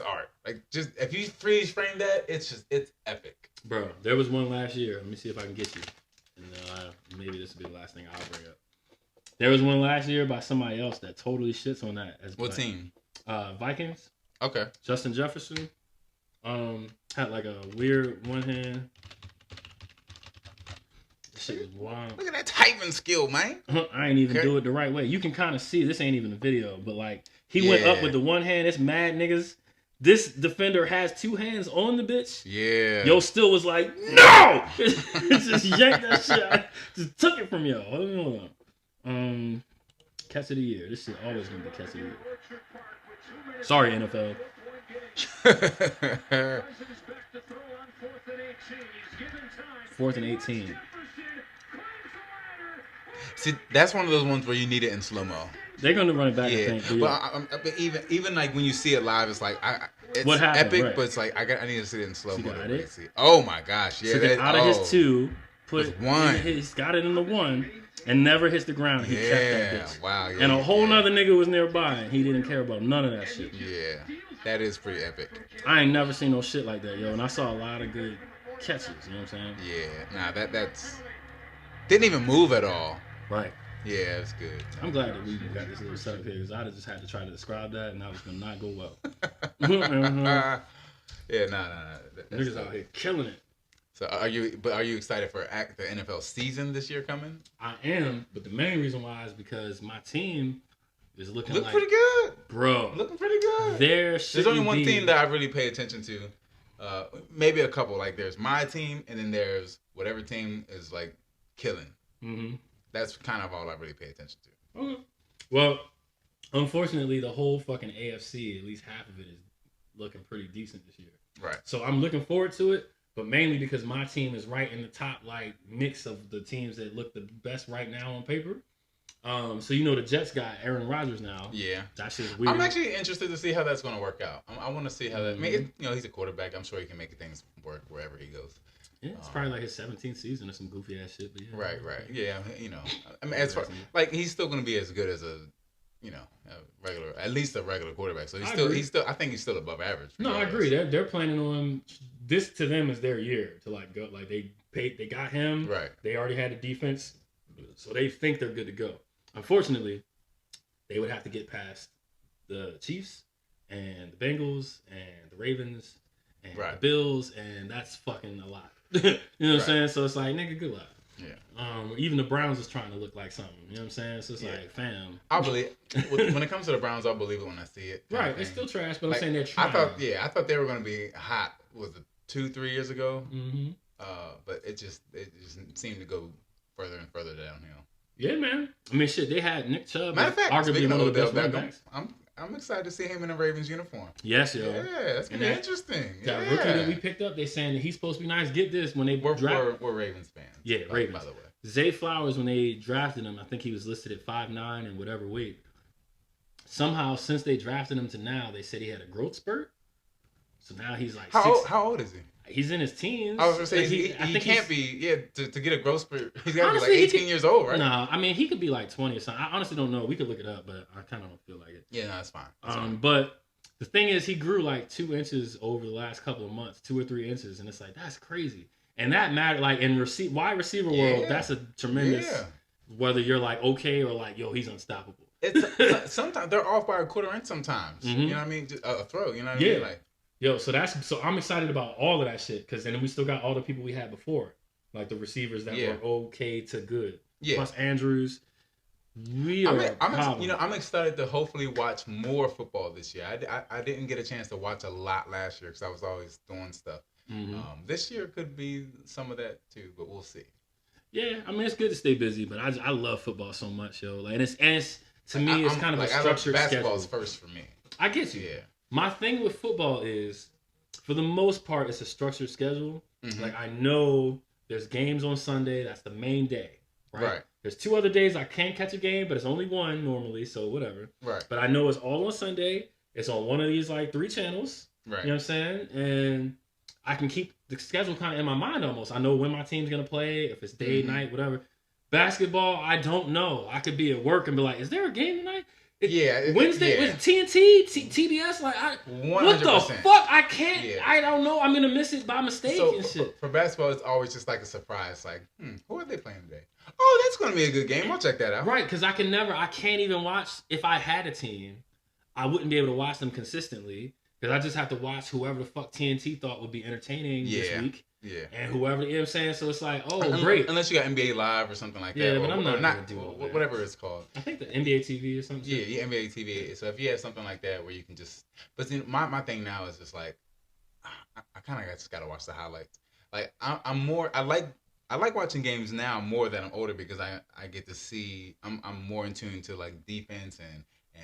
art. Like, just if you freeze frame that, it's epic. Bro, there was one last year. Let me see if I can get you. And maybe this will be the last thing I'll bring up. There was one last year by somebody else that totally shits on that. What team? Vikings. Okay. Justin Jefferson. Had like a weird one hand. This shit was wild. Look at that typing skill, man. I ain't even do it the right way. You can kind of see, this ain't even a video, but like he went up with the one hand. It's mad niggas. This defender has two hands on the bitch. Yeah. Yo still was like, no! It just yanked that shit. I just took it from yo. Hold on. Catch of the year. This shit always gonna be catch of the year. Sorry, NFL. 4th and 18. See, that's one of those ones where you need it in slow mo. They're gonna run it back. Yeah, I think. but even like when you see it live, it's like it's what happened, epic, right. But it's like I need to see it in slow mo. See. Oh my gosh, yeah. So out of his 2, put one. He's got it in the 1 and never hits the ground. He kept that bitch. Wow. Yeah, and a whole nother nigga was nearby and he didn't care about none of that shit. Yeah, that is pretty epic. I ain't never seen no shit like that, yo. And I saw a lot of good catches. You know what I'm saying? Yeah. Nah, that's didn't even move at all. Right. Yeah, it's good. I'm glad that we got this little setup here because I'd have just had to try to describe that and that was gonna not go well. Yeah, nah. Niggas out here killing it. So are you excited for the NFL season this year coming? I am, but the main reason why is because my team is looking pretty good, bro. Looking pretty good. There's only one team that I really pay attention to. Maybe a couple. Like there's my team, and then there's whatever team is like killing. Mm-hmm. That's kind of all I really pay attention to. Okay. Well, unfortunately, the whole fucking AFC, at least half of it, is looking pretty decent this year. Right. So I'm looking forward to it, but mainly because my team is right in the top like mix of the teams that look the best right now on paper. So you know the Jets got Aaron Rodgers now. Yeah. That shit's weird. I'm actually interested to see how that's going to work out. I want to see how that. I mean, he's a quarterback. I'm sure he can make things work wherever he goes. Yeah, it's probably like his 17th season or some goofy ass shit. But yeah. Right. Yeah, I mean, as far like he's still going to be as good as a regular, at least a regular quarterback. So he's still. I think he's still above average. No, I agree. They're planning on this. To them is their year to like go. Like they got him. Right. They already had a defense, so they think they're good to go. Unfortunately, they would have to get past the Chiefs and the Bengals and the Ravens and the Bills, and that's fucking a lot. You know what I'm saying? So it's like, nigga, good luck. Yeah. Even the Browns is trying to look like something. You know what I'm saying? So it's like, fam. I believe when it comes to the Browns, I'll believe it when I see it. Right. It's still trash, but I'm saying they're trying. I thought they were going to be hot. Was it 2-3 years ago? Mm-hmm. But it just seemed to go further and further downhill. Yeah, man. I mean, shit. They had Nick Chubb, matter of fact, arguably one of the best running backs. I'm excited to see him in a Ravens uniform. Yes, yo. Yeah, that's gonna be interesting. That rookie that we picked up, they saying that he's supposed to be nice. Get this, when they we're Ravens fans. Yeah, Ravens. By the way, Zay Flowers, when they drafted him, I think he was listed at 5'9" and whatever weight. Somehow, since they drafted him to now, they said he had a growth spurt. So now he's like how old is he? He's in his teens. I was gonna say he can't be to get a growth spurt. He's got to be like 18 years old, right? No, I mean he could be like 20 or something. I honestly don't know. We could look it up, but I kind of don't feel like it. Yeah, no, that's fine. But the thing is, he grew like 2 inches over the last couple of months, 2 or 3 inches, and it's like that's crazy. And that mattered. Like in wide receiver world, that's a tremendous. Yeah. Whether you're like okay or like yo, he's unstoppable. It's sometimes they're off by a quarter inch. Sometimes you know what I mean. Just a throw. You know what I mean? Like. Yo, so I'm excited about all of that shit because then we still got all the people we had before, like the receivers that were okay to good. Yeah. Plus Andrews. I'm excited to hopefully watch more football this year. I didn't get a chance to watch a lot last year because I was always doing stuff. Mm-hmm. This year could be some of that too, but we'll see. Yeah, I mean it's good to stay busy, but I love football so much, yo. Like, and it's to me it's kind of a structured basketball's schedule. First for me. I get you. Yeah. My thing with football is, for the most part, it's a structured schedule. Mm-hmm. Like, I know there's games on Sunday. That's the main day, right? There's 2 other days I can't catch a game, but it's only one normally, so whatever. Right. But I know it's all on Sunday. It's on one of these, like, 3 channels. Right. You know what I'm saying? And I can keep the schedule kind of in my mind almost. I know when my team's going to play, if it's day, night, whatever. Basketball, I don't know. I could be at work and be like, is there a game tonight? Wednesday with TNT, TBS, like, what the fuck? I can't. Yeah. I don't know. I'm gonna miss it by mistake and shit. For basketball, it's always just like a surprise. Like, who are they playing today? Oh, that's gonna be a good game. I'll check that out. Right, because I can't even watch. If I had a team, I wouldn't be able to watch them consistently because I just have to watch whoever the fuck TNT thought would be entertaining this week. Yeah. And whoever, you know what I'm saying? So it's like, great. Unless you got NBA Live or something like that. Yeah, but I'm not going to do all that. Whatever it's called. I think the NBA TV or something. Yeah, NBA TV. So if you have something like that where you can just... But see, my thing now is just like, I kind of just got to watch the highlights. Like, I'm more... I like watching games now more than I'm older because I get to see... I'm more in tune to like defense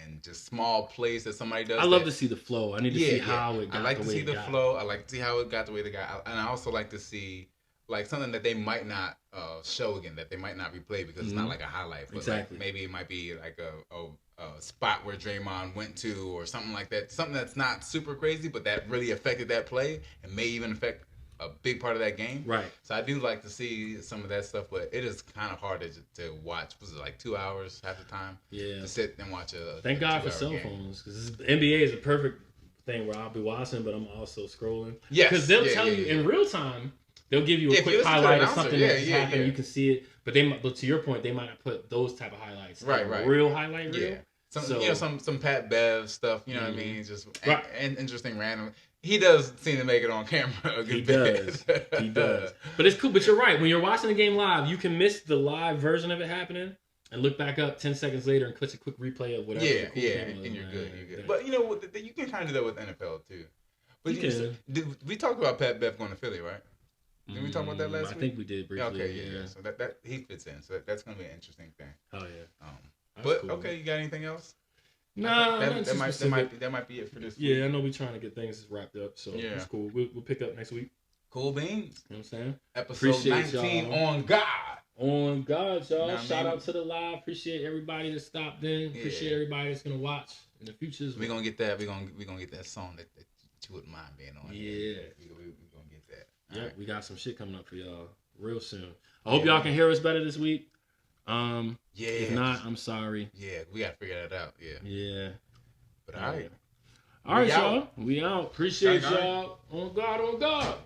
and just small plays that somebody does. I love to see the flow. I need to see how it got the way it got. I like to see the flow. I like to see how it got the way it got. And I also like to see like something that they might not show again, that they might not replay because it's not like a highlight. But like maybe it might be like a spot where Draymond went to or something like that. Something that's not super crazy, but that really affected that play and may even affect a big part of that game. Right. So I do like to see some of that stuff, but it is kind of hard to watch. Was it like 2 hours half the time? Yeah. To sit and watch a Thank God for cell phones, because NBA is a perfect thing where I'll be watching, but I'm also scrolling. Yes. Because they'll tell you in real time. They'll give you a quick highlight of something that's happened. You can see it, but to your point, they might not put those type of highlights. Right. Real highlight reel. Yeah. Some Pat Bev stuff. You know what I mean? Just and interesting random. He does seem to make it on camera a good bit. He does. But it's cool. But you're right. When you're watching the game live, you can miss the live version of it happening and look back up 10 seconds later and catch a quick replay of whatever. And you're good. But you know, you can kind of do that with NFL too. But we talked about Pat Bev going to Philly, right? Did we talk about that last week? I think we did briefly. Okay, yeah. So that he fits in. So that's gonna be an interesting thing. Oh yeah. But cool. Okay, you got anything else? No, that might be it for this week. Yeah, I know we're trying to get things wrapped up, so it's cool. We'll pick up next week. Cool beans. You know what I'm saying? Episode Appreciate 19 y'all. On God. On God, y'all. Shout out to the live. Appreciate everybody that stopped in. Appreciate everybody that's gonna watch in the future. We're gonna get that. We're gonna get that song that you wouldn't mind being on. Yeah. We're gonna get that. Yeah, we got some shit coming up for y'all real soon. I hope y'all can hear us better this week. If not, I'm sorry. Yeah, we gotta figure that out. Yeah. But all right. All right, y'all. We out. Appreciate y'all. On God, on God.